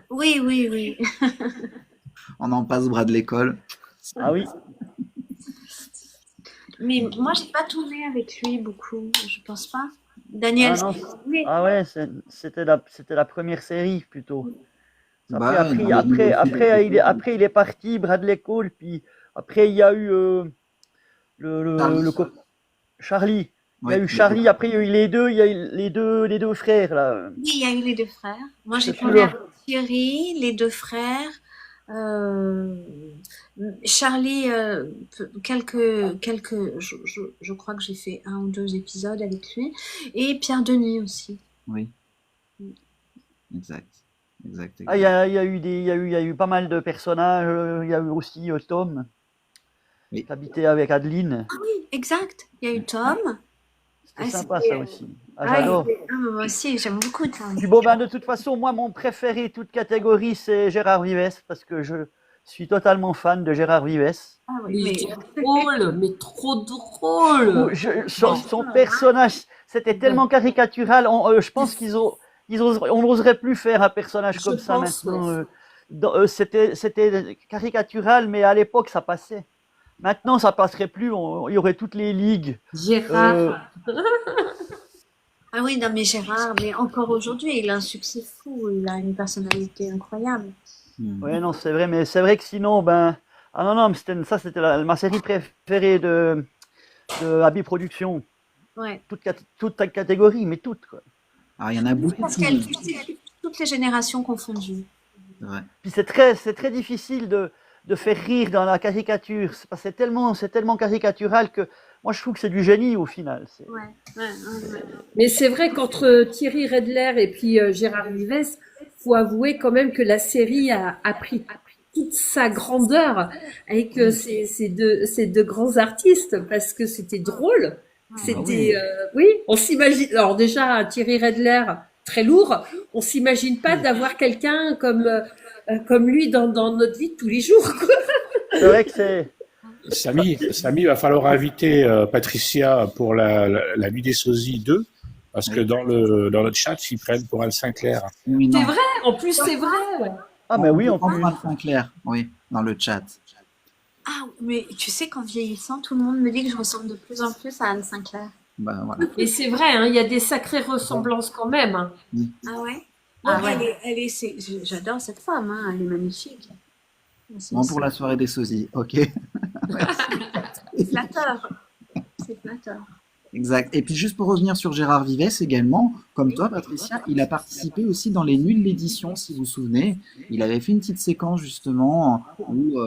Oui, oui, oui. On en passe bras de l'école. Ah oui. Mais moi, j'ai pas tourné avec lui beaucoup, je pense pas. Daniel, Ah non, oui. ah ouais, c'était la première série plutôt. Bah, Après, dans les nouvelles filles d'à côté. après, il est parti, Bradley Cole, puis après, il y a eu Charlie. Charlie. Il y a Ouais, eu Charlie, après, il y a eu il y a eu les deux frères, là. Oui, il y a eu les deux frères. Moi, j'ai C'est tourné sûr. avec Thierry, les deux frères. Charlie, je crois que j'ai fait 1 ou 2 épisodes avec lui. Et Pierre Denis aussi. Oui. Exact. Exact, Ah, exact. il y a eu pas mal de personnages. Il y a eu aussi Tom, Oui. qui habitait avec Adeline. Ah oui, exact. Il y a eu Tom. C'était Ah, sympa, c'était- ça aussi. Ah, j'adore. moi aussi, j'aime beaucoup Tom. Puis bon, ben, de toute façon, moi, mon préféré, toute catégorie, c'est Gérard Vives, parce que je suis totalement fan de Gérard Vives. Ah oui, Mais mais il est drôle, mais trop drôle. Son personnage, c'était tellement caricatural. Je pense on n'oserait plus faire un personnage Je comme ça pense, maintenant. ouais. C'était caricatural, mais à l'époque, ça passait. Maintenant, ça passerait plus. Il y aurait toutes les ligues. Gérard. ah oui, non mais Gérard, mais encore aujourd'hui, il a un succès fou, il a une personnalité incroyable. Ouais, non, c'est vrai, mais c'est vrai que sinon, ben, ah non, non, mais c'était ma série préférée de Abbey Productions. Ouais. Toute catégorie, mais toutes, quoi. Alors, il y en a beaucoup. Parce qu'elle touchait toutes les générations confondues. C'est vrai. Puis c'est très difficile de faire rire dans la caricature. C'est tellement caricatural que moi je trouve que c'est du génie au final. Ouais. Mais c'est vrai qu'entre Thierry Redler et puis Gérard Vives, faut avouer quand même que la série a pris toute sa grandeur avec ces deux grands artistes parce que c'était drôle. C'était oui, on s'imagine. Alors déjà Thierry Redler très lourd, on s'imagine pas d'avoir quelqu'un comme lui dans notre vie de tous les jours, quoi. C'est vrai que c'est. Samy, va falloir inviter Patricia pour la nuit des sosies 2, Parce que dans le chat, ils prennent pour Anne Sinclair. Oui, C'est non. vrai, en plus c'est vrai. Ouais. Ah, mais oui, en On plus. prend Sinclair, oui, dans le chat. Ah, mais tu sais qu'en vieillissant, tout le monde me dit que je ressemble de plus en plus à Anne Sinclair. Ben, voilà. Et c'est vrai, hein, il y a des sacrées ressemblances quand même. Hein. Ah ouais? Ah Non, ouais. j'adore cette femme, hein, elle est magnifique. C'est Bon, pour la soirée des sosies, ok. c'est flatteur. C'est flatteur. Exact. Et puis juste pour revenir sur Gérard Vivès également, comme toi Patricia, il a participé aussi dans les Nuits de l'édition, si vous vous souvenez. Il avait fait une petite séquence justement où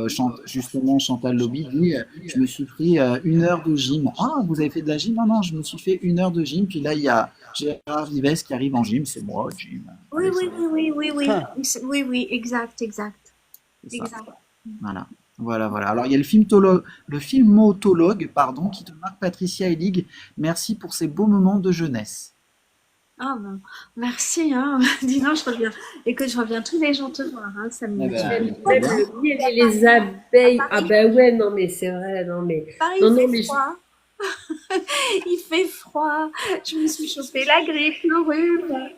justement Chantal Lobby dit je me suis pris 1 heure de gym. Ah, vous avez fait de la gym? Non, non, je me suis fait 1 heure de gym. Puis là, il y a Gérard Vivès qui arrive en gym. C'est moi, gym. Oui, Allez, oui, ça va. oui, oui, oui, oui. Ah. Oui, oui, exact. C'est ça. Exact. Voilà. Voilà, voilà. Alors, il y a le filmotologue, pardon, qui te marque Patricia Elig. Merci pour ces beaux moments de jeunesse. Ah ben, merci, hein. Dis donc, je reviens. Écoute, je reviens tous les jours te voir, hein. Ça me Eh ben, Même très bien. le miel et les abeilles. Ah ben ouais, non mais c'est vrai, non mais. Paris, Non, il non, fait mais froid. Il fait froid. Je me suis chopé la grippe, le rhume.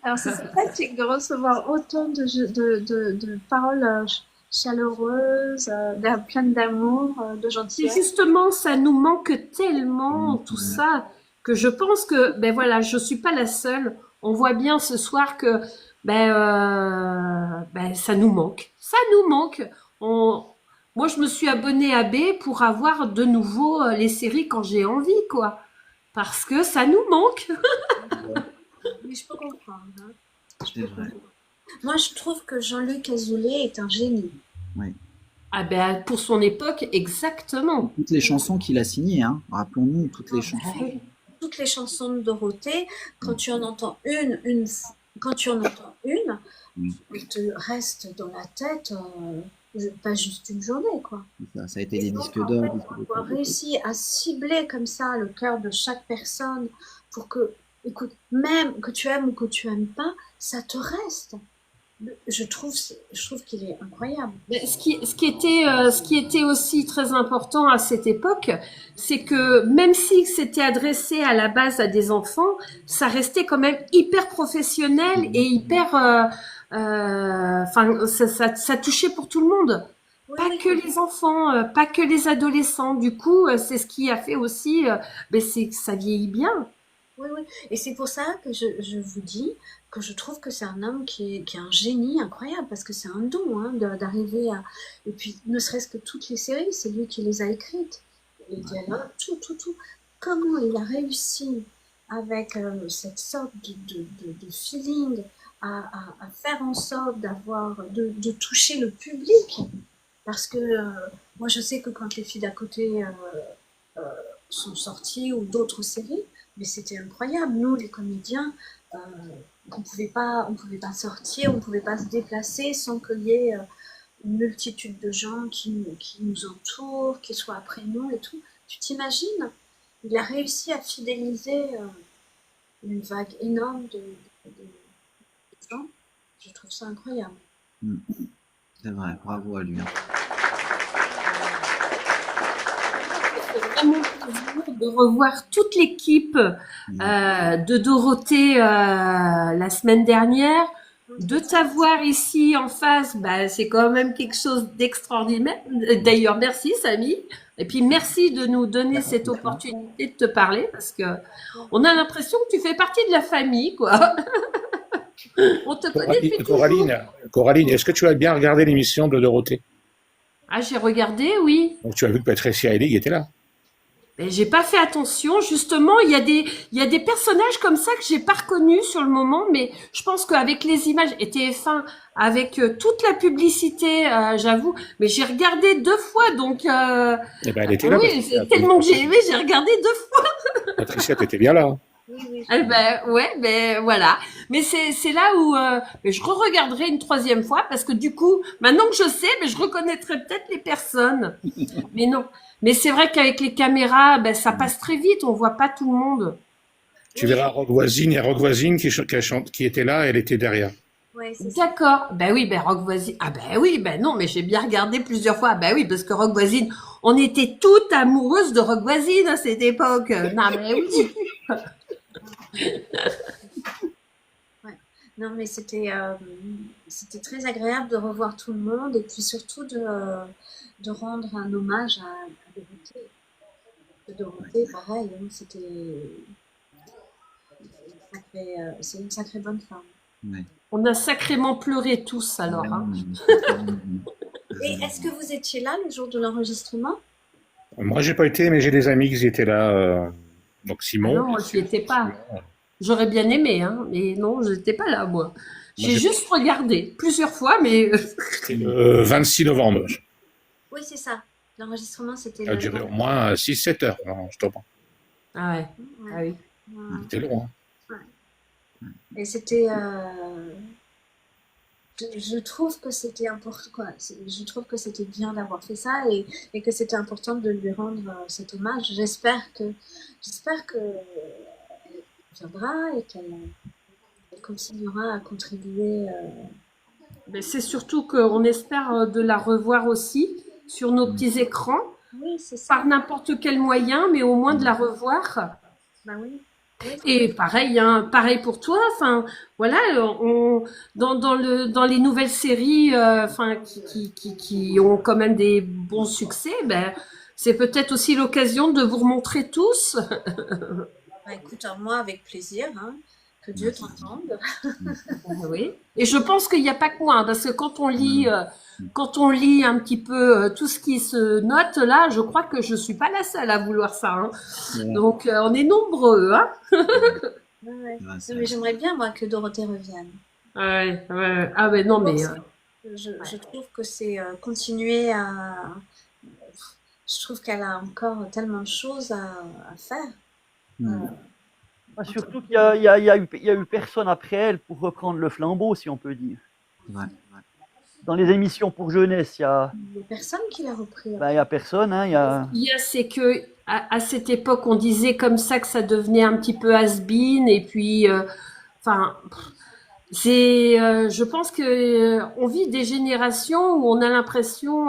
Alors, c'est sympathique de recevoir autant de paroles chaleureuses, pleines d'amour, de C'est gentillesse. justement, ça nous manque tellement, tout ça, que je pense que, ben voilà, je suis pas la seule. On voit bien ce soir que, ben ça nous manque. Ça nous manque. Moi, je me suis abonnée à B pour avoir de nouveau les séries quand j'ai envie, quoi. Parce que ça nous manque. Mais je peux comprendre, hein. C'est vrai. Moi, je trouve que Jean-Luc Azoulay est un génie. Ah ben, pour son époque, exactement. Toutes les chansons qu'il a signées, hein. Rappelons-nous toutes les chansons. Toutes les chansons de Dorothée, quand tu en entends quand tu en entends une, elle te reste dans la tête pas juste une journée, quoi. Ça a été des Donc, disques en d'or. fait, avoir réussi à cibler comme ça le cœur de chaque personne pour que, écoute, même que tu aimes ou que tu aimes pas, ça te reste. Je trouve qu'il est incroyable. Mais ce qui était aussi très important à cette époque, c'est que même si c'était adressé à la base à des enfants, ça restait quand même hyper professionnel et hyper, enfin, ça touchait pour tout le monde. Oui, Pas oui. que les enfants, pas que les adolescents. Du coup, c'est ce qui a fait aussi, c'est que ça vieillit bien. Oui, oui. Et c'est pour ça que je vous dis que je trouve que c'est un homme qui est un génie incroyable, parce que c'est un don, hein, d'arriver à... Et puis, ne serait-ce que toutes les séries, c'est lui qui les a écrites. Les dialogues, tout. Comment il a réussi, avec cette sorte de feeling, à faire en sorte de toucher le public. Parce que moi, je sais que quand les filles d'à côté sont sorties, ou d'autres séries, mais c'était incroyable. Nous, les comédiens, on pouvait pas sortir, on pouvait pas se déplacer sans qu'il y ait une multitude de gens qui nous entourent, qui soient après nous et tout. Tu t'imagines? Il a réussi à fidéliser une vague énorme de gens. Je trouve ça incroyable. C'est vrai, bravo à lui. C'est vraiment plaisir de revoir toute l'équipe de Dorothée la semaine dernière. De t'avoir ici en face, c'est quand même quelque chose d'extraordinaire. D'ailleurs, merci Samy. Et puis merci de nous donner cette opportunité de te parler, parce que on a l'impression que tu fais partie de la famille, quoi. On te connaît depuis toujours. Coraline, est-ce que tu as bien regardé l'émission de Dorothée? Ah, j'ai regardé, oui. Donc tu as vu que Patricia Elig était là. Mais j'ai pas fait attention, justement, il y a des personnages comme ça que j'ai pas reconnus sur le moment, mais je pense qu'avec les images, et TF1, avec toute la publicité, j'avoue, mais j'ai regardé 2 fois, donc Eh ben, elle était là. oui, Patricia. c'est tellement que j'ai aimé, j'ai regardé 2 fois. Patricia, t'étais bien là. Oui. Eh ben ouais, voilà. Mais c'est là où mais je re-regarderai une 3e fois, parce que du coup, maintenant que je sais, je reconnaîtrai peut-être les personnes. Mais non. Mais c'est vrai qu'avec les caméras, ça passe très vite, on voit pas tout le monde. Tu verras Rock Voisine, il y a Rock Voisine qui était là, elle était derrière. Ouais, c'est ça. D'accord. Oui, Rock Voisine. Ah oui, non, mais j'ai bien regardé plusieurs fois. Oui, parce que Rock Voisine, on était toutes amoureuses de Rock Voisine à cette époque. Non, mais oui. Ouais. Non, mais c'était très agréable de revoir tout le monde et puis surtout de rendre un hommage à Dorothée. Dorothée, pareil, hein, c'est une sacrée bonne femme. Ouais. On a sacrément pleuré tous alors. Hein. Et est-ce que vous étiez là le jour de l'enregistrement? Moi, j'ai pas été, mais j'ai des amis qui étaient là. Donc Ah Simon. non, moi je n'y étais pas. J'aurais bien aimé, hein, mais non, je n'étais pas là, moi. J'ai j'ai- juste regardé plusieurs fois, mais C'était le 26 novembre. Oui, c'est ça. L'enregistrement, c'était Ça a duré au moins 6-7 heures. Non, je te prends. ah ouais, Ouais. ah oui. Ouais. C'était long. Hein. Et c'était. Je trouve que c'était important, quoi. Je trouve que c'était bien d'avoir fait ça et que c'était important de lui rendre cet hommage. J'espère que elle viendra et qu'elle continuera à contribuer. Mais c'est surtout qu'on espère de la revoir aussi sur nos petits écrans, Oui, c'est ça. par n'importe quel moyen, mais au moins de la revoir. Bah oui. Et pareil, hein, pareil pour toi. Enfin, voilà, dans les nouvelles séries, enfin, qui ont quand même des bons succès, ben, c'est peut-être aussi l'occasion de vous remontrer tous. Bah écoute, moi avec plaisir, hein. Que Dieu t'entende. Oui. Et je pense qu'il n'y a pas que moi, hein, parce que quand on lit un petit peu tout ce qui se note là, je crois que je suis pas la seule à vouloir ça. Hein. Ouais. Donc on est nombreux, hein. Ouais, ouais. Ouais, c'est Non, mais j'aimerais bien moi que Dorothée revienne. Ouais, ouais. Ah ben non, mais Je trouve que c'est continuer à. Je trouve qu'elle a encore tellement de choses à faire. Bah, surtout qu'il y a eu personne après elle pour reprendre le flambeau, si on peut dire. Ouais. Dans les émissions pour jeunesse, il y a, Il n'y a personne qui l'a repris. bah, il y a personne. Hein, il y a... il y a, c'est que à cette époque, on disait comme ça que ça devenait un petit peu has-been, et puis, enfin, je pense que on vit des générations où on a l'impression,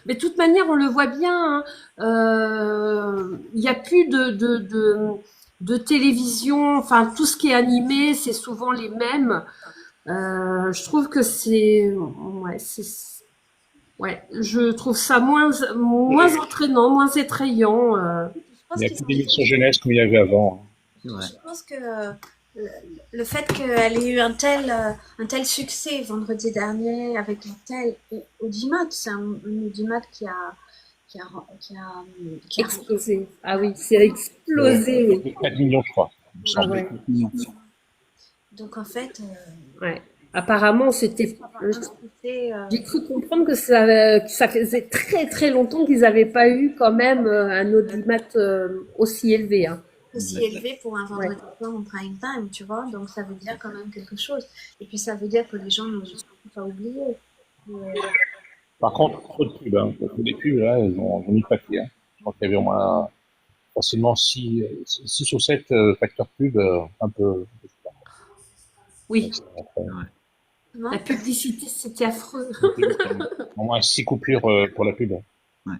mais de toute manière, on le voit bien. Hein, il y a plus de télévision, enfin tout ce qui est animé, c'est souvent les mêmes. Je trouve que ouais, je trouve ça moins entraînant, moins effrayant. Je pense Il n'y a qu'ils plus ont- d'émissions jeunesse comme il y avait avant. C'est vrai. je pense que le fait qu'elle ait eu un tel succès vendredi dernier avec un tel audimat, c'est un audimat qui a, qui a, qui a- Explosé. Ah oui, c'est explosé. Oui. 4 millions, je crois. Il me Ah semble. ouais. Mignon. Donc en fait, Ouais. Apparemment, c'était. c'était, J'ai cru comprendre que ça faisait très très longtemps qu'ils n'avaient pas eu quand même un audimat aussi élevé. Hein. aussi élevé pour un vendredi soir en prime time, tu vois. Donc ça veut dire quand même quelque chose. Et puis ça veut dire que les gens n'ont surtout pas oublié. Par contre, trop de pubs. Hein. Parce que les pubs, là, elles ont mis le paquet. Hein. Je crois qu'il y avait au moins facilement 6 ou 7 facteurs pub un peu. Oui, Non. la publicité, c'était affreux. Au moins 6 coupures pour la pub.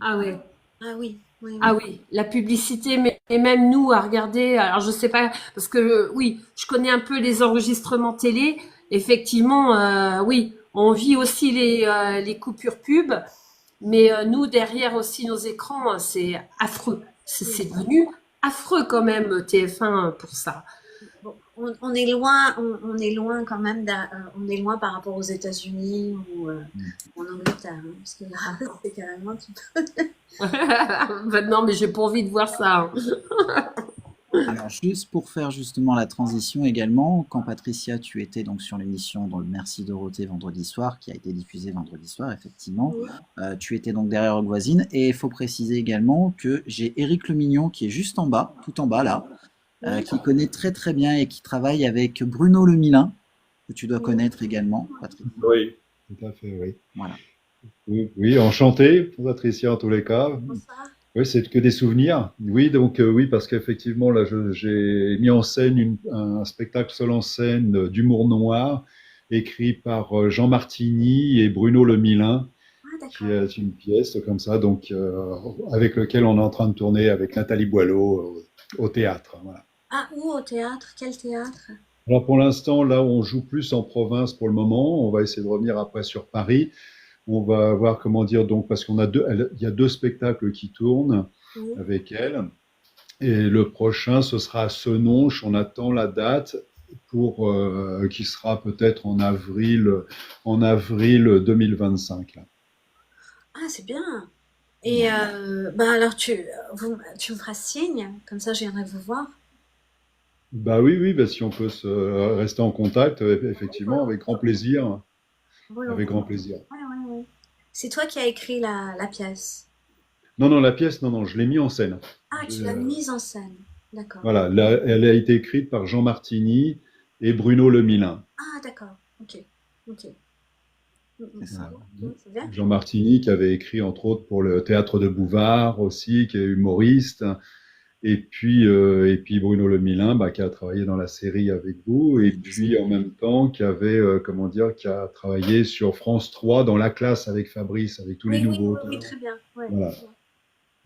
Ah ouais. Ah oui, oui, oui. Ah oui, la publicité, mais et même nous à regarder, alors je sais pas, parce que oui, je connais un peu les enregistrements télé, effectivement, oui, on vit aussi les coupures pub, mais nous, derrière aussi nos écrans, c'est affreux. C'est devenu affreux quand même, TF1 pour ça. Bon, on est loin, on est loin quand même, on est loin par rapport aux États-Unis ou en Angleterre, hein, parce que là, c'est carrément tout. Ben non, mais j'ai pas envie de voir ça. Hein. Alors, juste pour faire justement la transition également, quand Patricia, tu étais donc sur l'émission dans le Merci Dorothée vendredi soir, qui a été diffusée vendredi soir, effectivement, tu étais donc derrière Rogue Voisine, et il faut préciser également que j'ai Éric Le Mignon qui est juste en bas, tout en bas là, qui connaît très très bien et qui travaille avec Bruno Le Milin, que tu dois connaître également, Patrick. Oui, tout à fait, oui. Voilà. Oui, oui, enchanté, Patricia, en tous les cas. Bonsoir. Oui, c'est que des souvenirs. Oui, donc oui, parce qu'effectivement, là, j'ai mis en scène un spectacle seul en scène d'humour noir, écrit par Jean Martini et Bruno Le Milin, Ah qui d'accord. est une pièce comme ça, donc avec lequel on est en train de tourner avec Nathalie Boileau au théâtre. Voilà. Ah, où au théâtre? Quel théâtre? Alors pour l'instant, là, on joue plus en province pour le moment. On va essayer de revenir après sur Paris. On va voir comment dire, donc, parce qu'on a il y a deux spectacles qui tournent Oui. avec elle. Et le prochain, ce sera à Senonches. On attend la date pour qui sera peut-être en avril 2025. Là. Ah, c'est bien. Et bah alors tu me feras signe, comme ça je viendrai vous voir. Bah oui, oui, bah si on peut se rester en contact, effectivement, avec grand plaisir, avec Volontiers. grand plaisir. Ouais, ouais, ouais. C'est toi qui as écrit la pièce. Non, non, la pièce, non, non, je l'ai mis en scène. Ah, tu l'as mise en scène. D'accord. Voilà, elle a été écrite par Jean Martini et Bruno Lemilin. Ah, d'accord. Ok. Ok. C'est ça. C'est bien. Jean Martini qui avait écrit entre autres pour le Théâtre de Bouvard aussi, qui est humoriste, et puis Bruno Lemilin, bah, qui a travaillé dans la série avec vous, et puis en même temps qui avait, comment dire, qui a travaillé sur France 3 dans La Classe avec Fabrice, avec tous les Oui, oui, nouveaux. oui, très bien. Ouais. Voilà,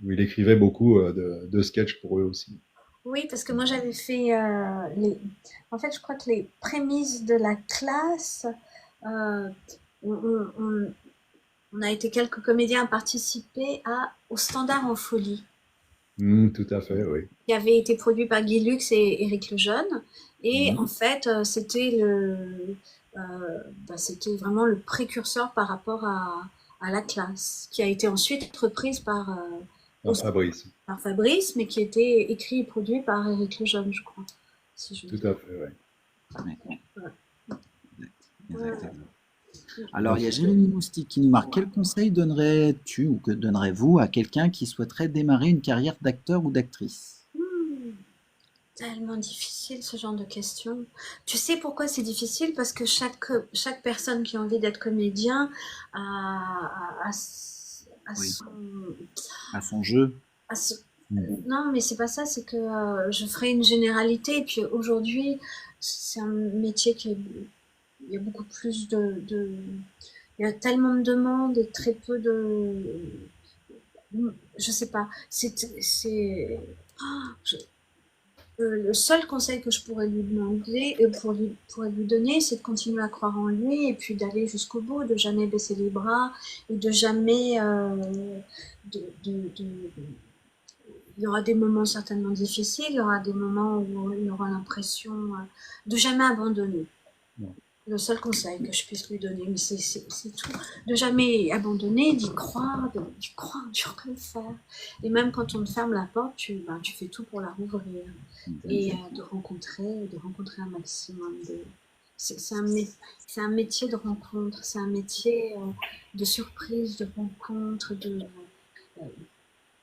où il écrivait beaucoup de sketchs pour eux aussi. Oui, parce que moi j'avais fait En fait, je crois que les prémices de la classe, euh, on, on- on- on a été quelques comédiens à participer au Standard en folie, Tout à fait, oui. qui avait été produit par Guy Lux et Éric Lejeune. Et en Mhm. fait, c'était vraiment le précurseur par rapport à la classe, qui a été ensuite reprise Par Fabrice. par Fabrice, mais qui était écrit et produit par Éric Lejeune, je crois. Si je... Tout à fait, oui. Ouais, Voilà. exactement. Alors, il y a Jérémy Moustique qui nous marque. Quel conseil donnerais-tu ou que donnerez-vous à quelqu'un qui souhaiterait démarrer une carrière d'acteur ou d'actrice? Tellement difficile ce genre de questions. Tu sais pourquoi c'est difficile? Parce que chaque personne qui a envie d'être comédien a Oui, son, à son jeu. a son- Mm. Non, mais c'est pas ça, c'est que je ferai une généralité. Et puis aujourd'hui, c'est un métier il y a beaucoup plus il y a tellement de demandes et très peu je sais pas. Le seul conseil que je pourrais lui demander, pourrais lui donner, c'est de continuer à croire en lui et puis d'aller jusqu'au bout, de jamais baisser les bras et de jamais. Il y aura des moments certainement difficiles, il y aura des moments où il aura l'impression de jamais abandonner. Non. Le seul conseil que je puisse lui donner, mais c'est tout. De jamais abandonner, d'y croire, dur que le fer. Et même quand on te ferme la porte, tu fais tout pour la rouvrir. Et de rencontrer un maximum de... C'est un métier de rencontre, c'est un métier de surprise, de rencontre,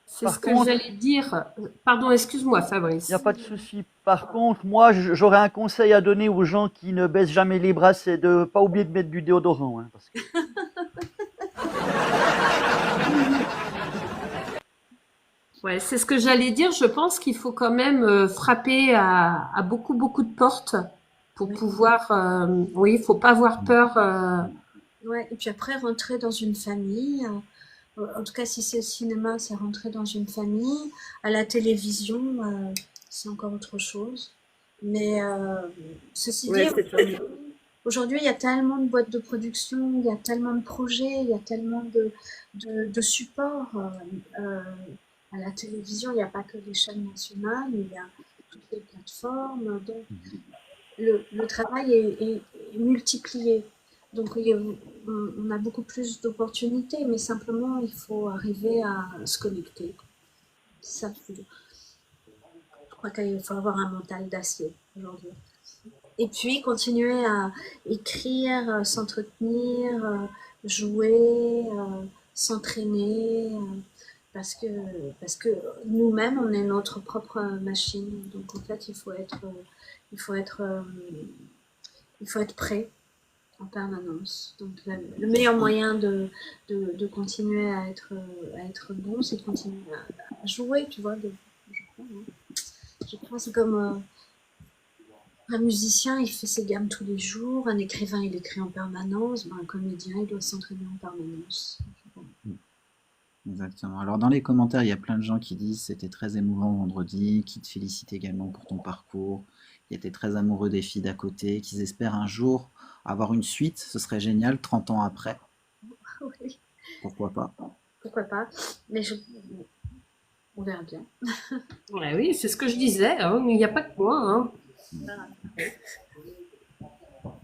C'est Par ce que contre, j'allais dire. Pardon, excuse-moi, il n'y a Fabrice. pas de souci. Par contre, moi, j'aurais un conseil à donner aux gens qui ne baissent jamais les bras, c'est de ne pas oublier de mettre du déodorant. Hein, parce que... Ouais, c'est ce que j'allais dire. Je pense qu'il faut quand même frapper à beaucoup, beaucoup de portes pour Oui. pouvoir. Oui, il faut pas avoir peur. Ouais, et puis après, rentrer dans une famille. En tout cas, si c'est le cinéma, c'est rentrer dans une famille. À la télévision, c'est encore autre chose. Mais ceci dit, Ouais, c'est ça. aujourd'hui, il y a tellement de boîtes de production, il y a tellement de projets, il y a tellement de supports. À la télévision, il n'y a pas que les chaînes nationales, il y a toutes les plateformes. Donc, le travail est multiplié. Donc, on a beaucoup plus d'opportunités, mais simplement, il faut arriver à se connecter. C'est ça qu'il faut dire. Je crois qu'il faut avoir un mental d'acier aujourd'hui. Et puis, continuer à écrire, s'entretenir, jouer, s'entraîner, parce que, parce que nous-mêmes, on est notre propre machine. Donc, en fait, il faut être, il faut être prêt en permanence. Donc le meilleur moyen de continuer à être bon, c'est de continuer à jouer, tu vois. Je crois, hein. Je crois c'est comme un musicien, il fait ses gammes tous les jours, un écrivain, il écrit en permanence, ben, un comédien, il doit s'entraîner en permanence. Exactement. Alors dans les commentaires, il y a plein de gens qui disent c'était très émouvant vendredi, qui te félicitent également pour ton parcours, qui étaient très amoureux des filles d'à côté, qu'ils espèrent un jour avoir une suite, ce serait génial, 30 ans après, Oui, pourquoi pas. pourquoi pas. Mais on verra bien. Ouais, oui, c'est ce que je disais, hein, il n'y a pas que moi, hein.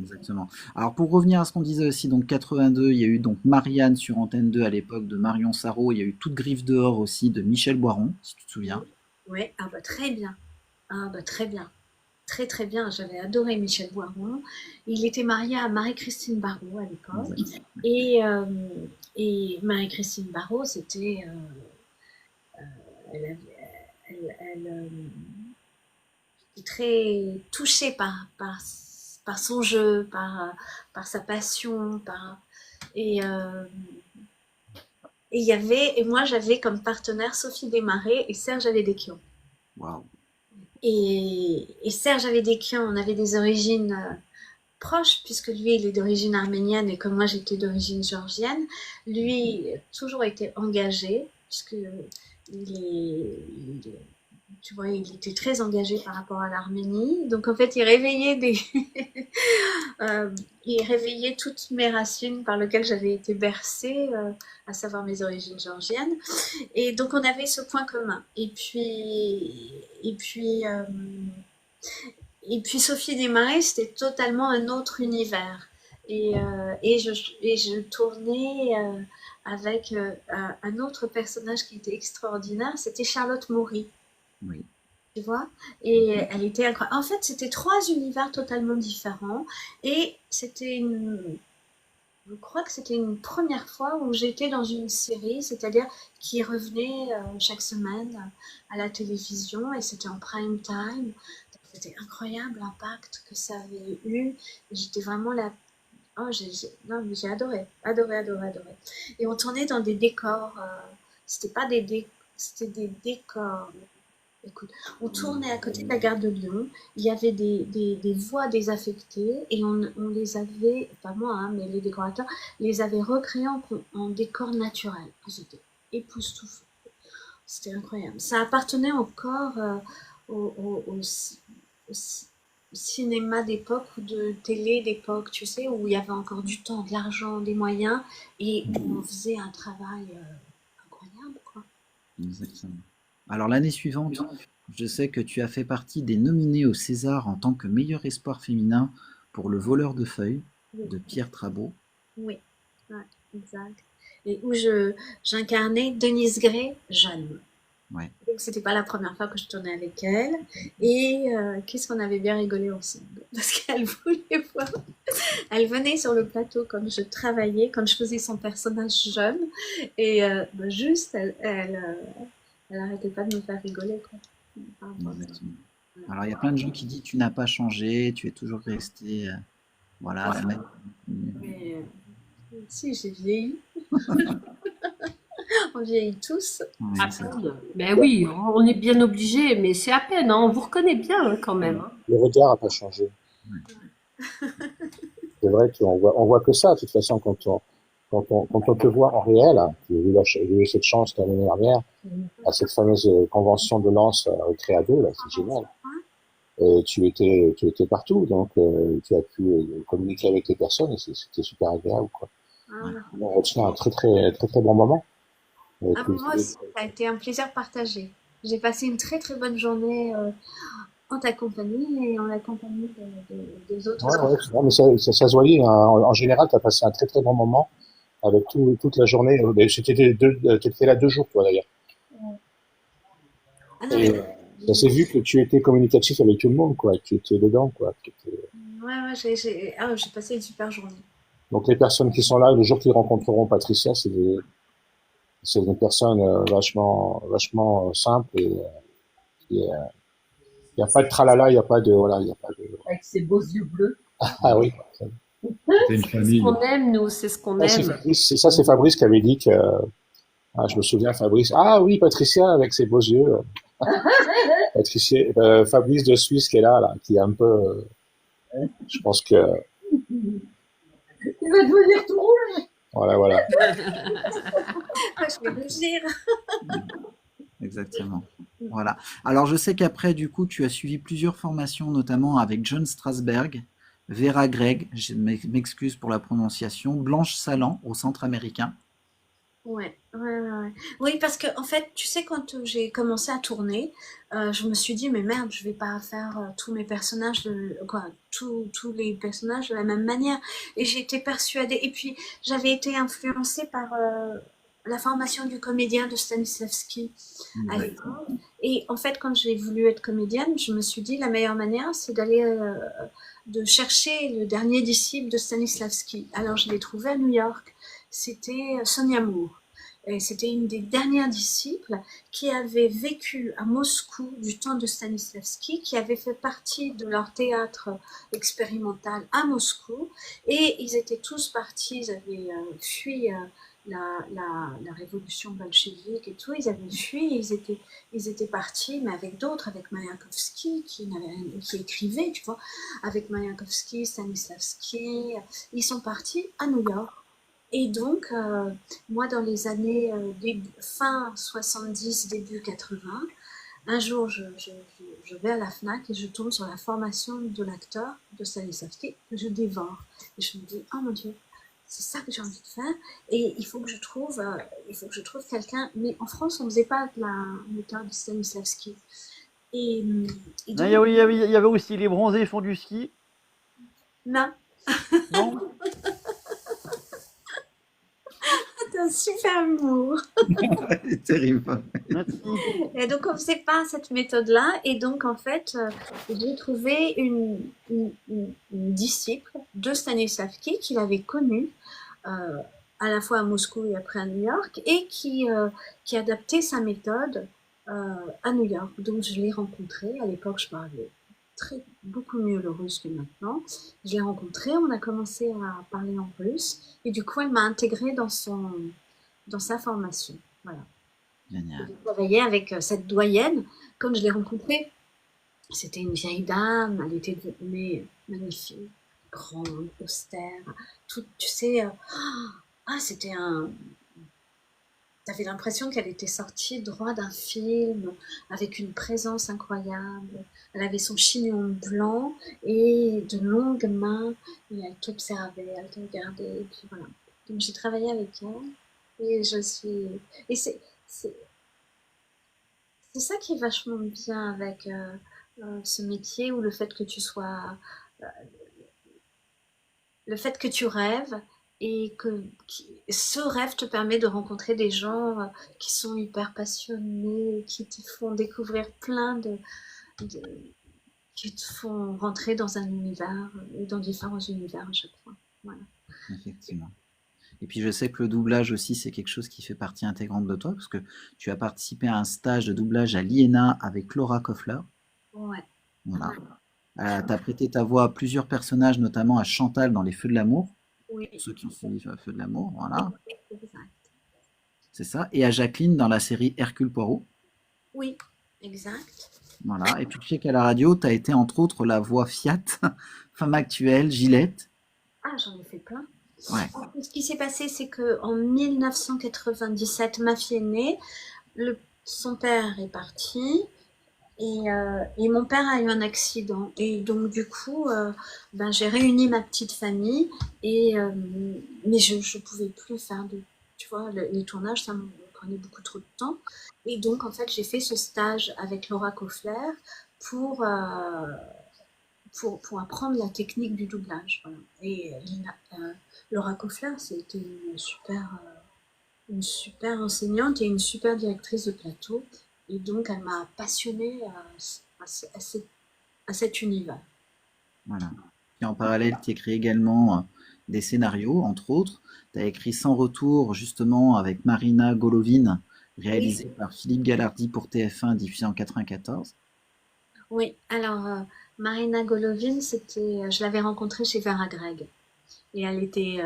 Exactement. Alors pour revenir à ce qu'on disait aussi, donc 82, il y a eu donc Marianne sur Antenne 2 à l'époque de Marion Sarraud, il y a eu Toute griffe dehors aussi de Michel Boiron, si tu te souviens. Oui, ah bah très bien. Ah bah très bien. Très très bien. J'avais adoré Michel Boiron. Il était marié à Marie-Christine Barrault à l'époque. Exact. Et, euh, et Marie-Christine Barrault, c'était. Elle, était très touchée par son jeu, par sa passion. Et, euh, et moi j'avais comme partenaire Sophie Desmarais et Serge Avédéquian. Waouh. Et Serge Avédéquian, on avait des origines proches, puisque lui, il est d'origine arménienne et comme moi, j'étais d'origine géorgienne. Lui, toujours été engagé, puisque tu vois, il était très engagé par rapport à l'Arménie. Donc, en fait, il réveillait il réveillait toutes mes racines par lesquelles j'avais été bercée, à savoir mes origines géorgiennes. Et donc, on avait ce point commun. Et puis Sophie Desmarais, c'était totalement un autre univers. Et je tournais avec un autre personnage qui était extraordinaire, c'était Charlotte Maury, Oui. tu vois. Et elle était incroyable. En fait, c'était trois univers totalement différents. Et je crois que c'était une première fois où j'étais dans une série, c'est-à-dire qui revenait chaque semaine à la télévision et c'était en prime time. C'était incroyable l'impact que ça avait eu. J'étais vraiment là. Oh, non, mais j'ai adoré, adoré, adoré, adoré. Et on tournait dans des décors. C'était pas c'était des décors. Écoute, on tournait à côté de la gare de Lyon. Il y avait des voies désaffectées et on les avait, pas moi, hein, mais les décorateurs, les avaient recréés en décor naturel. C'était époustouflant. C'était incroyable. Ça appartenait encore au cinéma d'époque ou de télé d'époque, tu sais, où il y avait encore du temps, de l'argent, des moyens, et où on faisait un travail incroyable, quoi. Exactement. Alors l'année suivante, je sais que tu as fait partie des nominés au César en tant que meilleur espoir féminin pour Le voleur de feuilles Oui, de Pierre Trabeau. oui, ouais, exact. Et où j'incarnais Denise Gray, jeune. Ouais. Donc c'était pas la première fois que je tournais avec elle. Et qu'est-ce qu'on avait bien rigolé ensemble. Parce qu'elle voulait voir. Elle venait sur le plateau quand je travaillais, quand je faisais son personnage jeune. Et juste, elle arrêtait pas de me faire rigoler, quoi. Par rapport à ça. Exactement. Alors il y a plein de gens qui disent tu n'as pas changé, tu es toujours resté, voilà, la même. Mais si, j'ai vieilli. On vieillit tous. Ouais, À c'est- peine. Ben oui, on est bien obligé, mais c'est à peine, hein, on vous reconnaît bien hein, quand même, hein. Le regard n'a pas changé. C'est vrai qu'on voit que ça, de toute façon, quand on te voit en réel, hein, j'ai eu cette chance l'année dernière, à cette fameuse convention de Lens Récréa 2, là, c'est génial. Et tu étais partout, donc tu as pu communiquer avec les personnes et c'était super agréable, quoi. Ah, On retient un très très très très bon moment. Ah, pour moi aussi, ça a été un plaisir partagé. J'ai passé une très très bonne journée en ta compagnie et en la compagnie des autres. Ouais, non, mais ça se voyait, hein. En général, tu as passé un très très bon moment avec toute la journée. T'étais là 2 jours, toi, d'ailleurs. Ah non, Et mais ça s'est vu que tu étais communicatif avec tout le monde, quoi, que tu étais dedans, quoi. ouais, j'ai passé une super journée. Donc les personnes qui sont là, le jour qu'ils rencontreront Patricia, c'est une personne vachement simple et il n'y a pas de tralala, il n'y a pas de voilà, il y a pas de Avec ses beaux yeux bleus. ah oui. C'était une C'est ce famille. qu'on aime, nous, c'est ce qu'on Ah, c'est aime. Fabrice, c'est Fabrice qui avait dit que je me souviens Fabrice. Ah oui, Patricia avec ses beaux yeux. Patricia, Fabrice de Suisse qui est là, qui est un peu. Je pense que Il va devenir tout rouge. Voilà, voilà. Je vais rougir. Exactement. Voilà. Alors, je sais qu'après, du coup, tu as suivi plusieurs formations, notamment avec John Strasberg, Vera Gregg, je m'excuse pour la prononciation, Blanche Salan au Centre américain. Ouais. Oui, parce que en fait, tu sais, quand j'ai commencé à tourner, je me suis dit, mais merde, je vais pas faire tous mes personnages tous les personnages de la même manière. Et j'étais persuadée. Et puis, j'avais été influencée par la formation du comédien de Stanislavski à Ouais. l'époque. Et en fait, quand j'ai voulu être comédienne, je me suis dit, la meilleure manière, c'est de chercher le dernier disciple de Stanislavski. Alors, je l'ai trouvé à New York. C'était Sonia Moore. Et c'était une des dernières disciples qui avait vécu à Moscou du temps de Stanislavski, qui avait fait partie de leur théâtre expérimental à Moscou. Et ils étaient tous partis, ils avaient fui la révolution bolchevique et tout, ils avaient fui, ils étaient partis, mais avec d'autres, avec Mayakovsky, qui écrivait, tu vois, avec Mayakovsky, Stanislavski, ils sont partis à New York. Et donc, moi, dans les années fin 70, début 80, un jour, je vais à la FNAC et je tombe sur la formation de l'acteur de Stanislavski que je dévore. Et je me dis, oh mon Dieu, c'est ça que j'ai envie de faire. Et il faut que je trouve quelqu'un. Mais en France, on ne faisait pas de la méthode de Stanislavski. Et, et Non, donc, il y avait aussi les bronzés font du ski, non, non? c'est un super humour. C'est terrible. Merci. Et donc, on ne faisait pas cette méthode-là. Et donc, en fait, j'ai trouvé une disciple de Stanislavski qu'il avait connue euh, à la fois à Moscou et après à New York et qui adaptait sa méthode à New York. Donc, je l'ai rencontré. À l'époque, je parlais beaucoup mieux le russe que maintenant. Je l'ai rencontré, on a commencé à parler en russe. Et du coup, elle m'a intégrée dans sa formation. Voilà. Génial. Je travaillais avec cette doyenne. Quand je l'ai rencontrée, c'était une vieille dame, elle était mais magnifique, grande, austère, tout, tu sais, c'était un... T'avais l'impression qu'elle était sortie droit d'un film, avec une présence incroyable. Elle avait son chignon blanc et de longues mains, et elle t'observait, elle te regardait, et puis voilà. Donc j'ai travaillé avec elle, et je suis... Et c'est c'est ça qui est vachement bien avec ce métier ou le fait que tu sois, euh, le fait que tu rêves et ce rêve te permet de rencontrer des gens qui sont hyper passionnés, qui te font découvrir de- qui te font rentrer dans un univers ou dans différents univers à chaque fois. Voilà. Effectivement. Et puis je sais que le doublage aussi, c'est quelque chose qui fait partie intégrante de toi, parce que tu as participé à un stage de doublage à l'IENA avec Laura Koffler. Ouais. Voilà. Ouais. Tu as prêté ta voix à plusieurs personnages, notamment à Chantal dans Les Feux de l'amour, Oui. pour ceux qui ont suivi Feux de l'amour, voilà, Exact. c'est ça. Et à Jacqueline dans la série Hercule Poirot. Oui, exact. Voilà. Et puis je sais qu'à la radio, tu as été entre autres la voix Fiat, Femme Actuelle, Gillette. Ah, j'en ai fait plein. Ouais. Ce qui s'est passé, c'est que en 1997, ma fille est née, son père est parti et mon père a eu un accident. Et donc du coup, j'ai réuni ma petite famille mais je pouvais plus faire tu vois, les tournages, ça me prenait beaucoup trop de temps. Et donc en fait, j'ai fait ce stage avec Laura Koffler pour euh, pour apprendre la technique du doublage. Voilà. Et Laura Koffler, c'était une super enseignante et une super directrice de plateau. Et donc, elle m'a passionnée à cet univers. Voilà. Et en parallèle, tu écris également des scénarios, entre autres. Tu as écrit Sans retour, justement, avec Marina Golovine, réalisé Oui, par Philippe Gallardi pour TF1, diffusé en 94. oui. Alors, Marina Golovin, je l'avais rencontrée chez Vera Gregg. Et elle était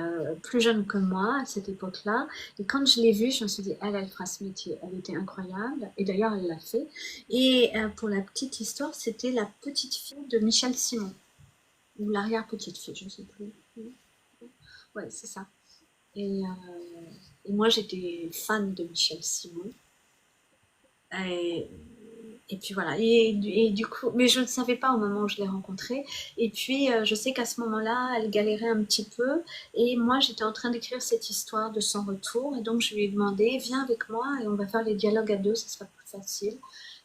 plus jeune que moi à cette époque-là. Et quand je l'ai vue, je me suis dit, elle fera ce métier. Elle était incroyable. Et d'ailleurs, elle l'a fait. Et pour la petite histoire, c'était la petite fille de Michel Simon. Ou l'arrière-petite fille, je ne sais plus. Ouais, c'est ça. Et, moi, j'étais fan de Michel Simon. Et, et puis voilà. Et du coup, mais je ne savais pas au moment où je l'ai rencontrée. Et puis, je sais qu'à ce moment-là, elle galérait un petit peu. Et moi, j'étais en train d'écrire cette histoire de son retour. Et donc, je lui ai demandé, viens avec moi et on va faire les dialogues à deux, ça sera plus facile.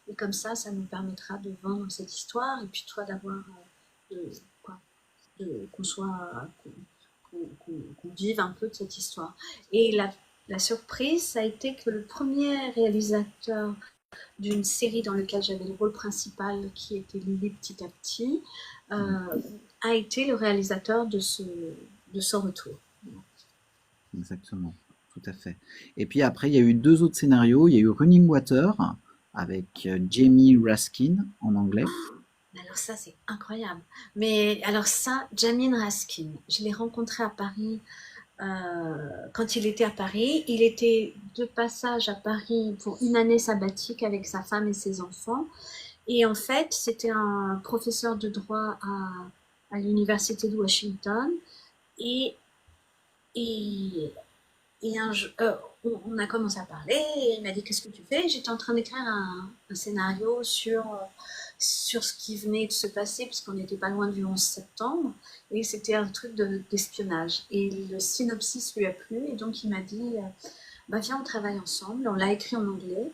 Et comme ça nous permettra de vendre cette histoire. Et puis, toi, d'avoir, quoi, qu'on soit, qu'on vive un peu de cette histoire. Et la surprise, ça a été que le premier réalisateur d'une série dans laquelle j'avais le rôle principal, qui était Lily petit à petit, a été le réalisateur de son retour. Exactement, tout à fait. Et puis après, il y a eu 2 autres scénarios. Il y a eu Running Water avec Jamie Raskin en anglais. Alors ça, c'est incroyable. Mais alors ça, Jamin Raskin, je l'ai rencontré à Paris quand il était à Paris. Il était de passage à Paris pour une année sabbatique avec sa femme et ses enfants. Et en fait, c'était un professeur de droit à l'université de Washington. Et, et, on a commencé à parler. Et il m'a dit, qu'est-ce que tu fais? J'étais en train d'écrire un scénario sur ce qui venait de se passer, puisqu'on n'était pas loin du 11 septembre, et c'était un truc d'espionnage. Et le synopsis lui a plu, et donc il m'a dit, bah viens, on travaille ensemble. On l'a écrit en anglais.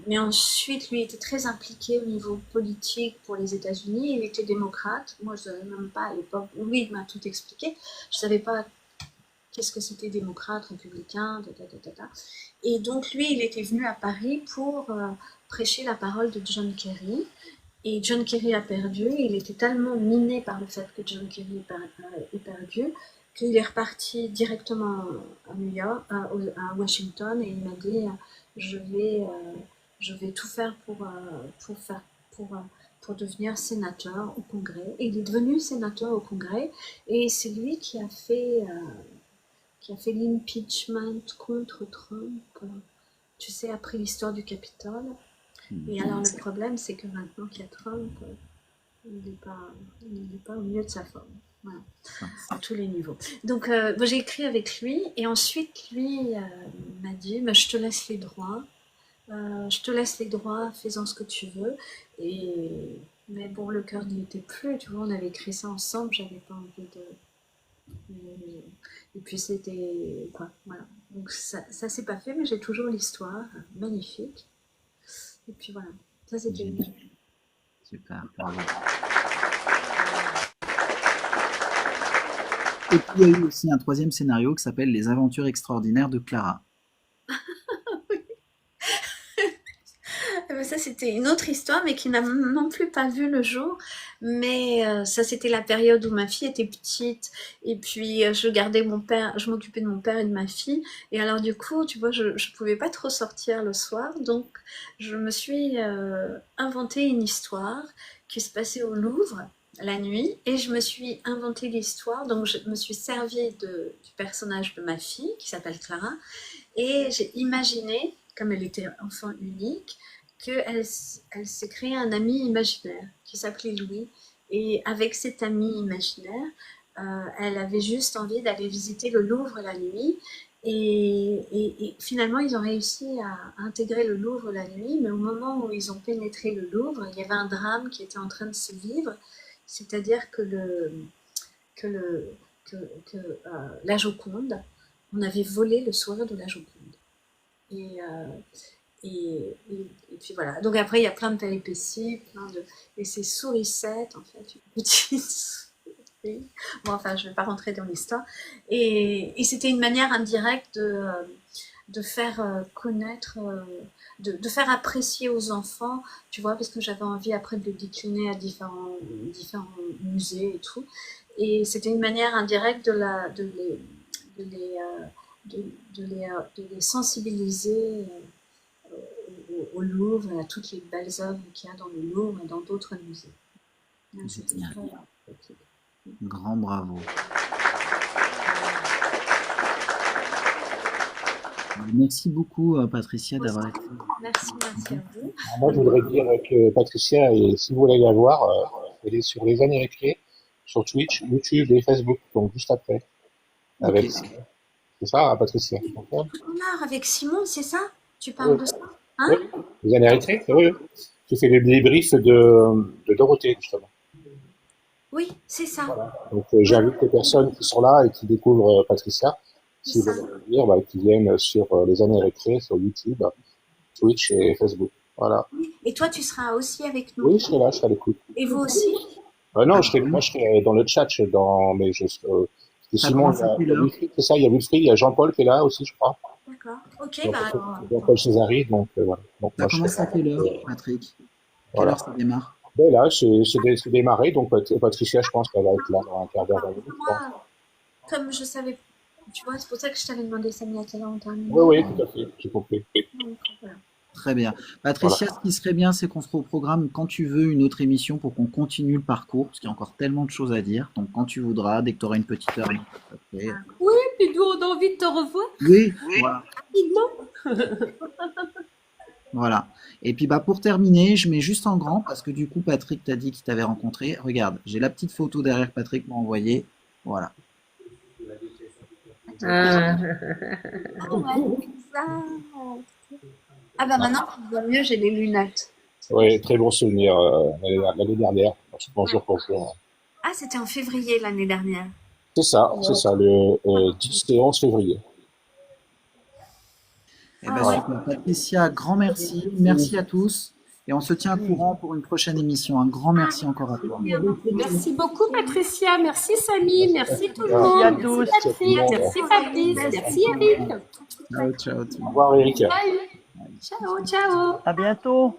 Mais ensuite, lui était très impliqué au niveau politique pour les États-Unis. Il était démocrate. Moi, je ne savais même pas à l'époque. Lui, il m'a tout expliqué. Je ne savais pas qu'est-ce que c'était démocrate, républicain, Et donc, lui, il était venu à Paris pour prêcher la parole de John Kerry. Et John Kerry a perdu. Il était tellement miné par le fait que John Kerry ait perdu qu'il est reparti directement à New York, à Washington, et il m'a dit je vais tout faire pour devenir sénateur au Congrès. Et il est devenu sénateur au Congrès, et c'est lui qui a fait l'impeachment contre Trump, tu sais, après l'histoire du Capitole. Et alors le problème, c'est que maintenant qu'il y a Trump, il n'est pas au mieux de sa forme. Voilà, à tous les niveaux. Donc, j'ai écrit avec lui, et ensuite, lui m'a dit, je te laisse les droits, fais-en ce que tu veux. Mais bon, le cœur n'y était plus, tu vois, on avait écrit ça ensemble, j'avais pas envie de... Et puis c'était... voilà. Donc ça s'est pas fait, mais j'ai toujours l'histoire, magnifique. Et puis voilà, ça c'était... Super, bravo. Et puis il y a eu aussi un 3e scénario qui s'appelle Les Aventures extraordinaires de Clara. Ça, c'était une autre histoire, mais qui n'a non plus pas vu le jour. Mais ça, c'était la période où ma fille était petite. Et puis, je m'occupais de mon père et de ma fille. Et alors, du coup, tu vois, je pouvais pas trop sortir le soir. Donc, je me suis inventé une histoire qui se passait au Louvre la nuit. Et je me suis inventé l'histoire. Donc, je me suis servie du personnage de ma fille, qui s'appelle Clara. Et j'ai imaginé, comme elle était enfant unique, qu'elle s'est créé un ami imaginaire qui s'appelait Louis. Et avec cet ami imaginaire, elle avait juste envie d'aller visiter le Louvre la nuit. Et finalement, ils ont réussi à intégrer le Louvre la nuit, mais au moment où ils ont pénétré le Louvre, il y avait un drame qui était en train de se vivre, c'est-à-dire que la Joconde, on avait volé le sourire de la Joconde. Et puis voilà. Donc après, il y a plein de péripéties, et c'est Sourisette, en fait, une petite souris. Bon, enfin, je ne vais pas rentrer dans l'histoire. Et c'était une manière indirecte de faire connaître, de faire apprécier aux enfants, tu vois, parce que j'avais envie après de le décliner à différents musées et tout. Et c'était une manière indirecte de les sensibiliser au Louvre et à toutes les belles œuvres qu'il y a dans le Louvre et dans d'autres musées. Génial. Grand bravo. Merci beaucoup, Patricia, d'avoir été. Merci à vous. Moi, je voudrais dire que Patricia, si vous voulez la voir, elle est sur Les Années Récré, sur Twitch, YouTube et Facebook, donc juste après. Avec, Ok. c'est ça, Patricia? Tu comprends? Connard avec Simon, c'est ça? Tu parles de ça? Hein? Oui. Les années Érythrée? Oui, oui. Tu fais le débrief de Dorothée, justement. Oui, c'est ça. Donc, j'invite les personnes qui sont là et qui découvrent Patricia, C'est s'ils ça. veulent venir, bah, qui viennent sur les années Érythrée, sur YouTube, Twitch et Facebook. Voilà. Et toi, tu seras aussi avec nous. Oui, je serai là, je serai à l'écoute. Et vous aussi? Non, moi, je serai dans le chat, mais Ça Simon, commence à quelle il y a heure? Wilfried, c'est ça, il y a Wilfried, il y a Jean-Paul qui est là aussi, je crois. D'accord. Ok, bah alors. Jean-Paul Césari, donc voilà. Donc, Ça moi, je commence serai à quelle heure, Patrick? Quelle voilà. heure ça démarre? Ben là, c'est démarré, donc Patricia, je pense qu'elle va être là dans un quart d'heure, 20 minutes, je pense. Moi, comme je savais, tu vois, c'est pour ça que je t'avais demandé Samy à quelle heure on termine. Oui, oui, tout à fait, j'ai compris. Donc, voilà. Très bien. Patricia, ce qui serait bien, c'est qu'on se reprogramme quand tu veux une autre émission pour qu'on continue le parcours, parce qu'il y a encore tellement de choses à dire. Donc, quand tu voudras, dès que tu auras une petite heure. Après. Oui, puis nous, on a envie de te revoir Oui, voilà. rapidement. Voilà. Et puis, bah, pour terminer, je mets juste en grand, parce que du coup, Patrick t'a dit qu'il t'avait rencontré. Regarde, j'ai la petite photo derrière Patrick m'a envoyé. Voilà. Ah. Ah ouais, ça. Ah bah maintenant, je vois mieux, j'ai les lunettes. Oui, très bon souvenir, l'année dernière, bonjour pour jour. Ah, c'était en février l'année dernière. C'est ça, le 10 et 11 février. Eh ben, Ah ouais. super. Patricia, grand merci. Merci à tous. Et on se tient au courant pour une prochaine émission. Un grand merci encore à toi. Merci beaucoup, Patricia. Merci, Samy. Merci tout le Merci monde. à Merci, tous. Patrick. Merci, Fabrice. Merci, Eric. Ciao, ciao. Tout le monde. Au revoir, Eric. Bye. Ciao, ciao. À bientôt.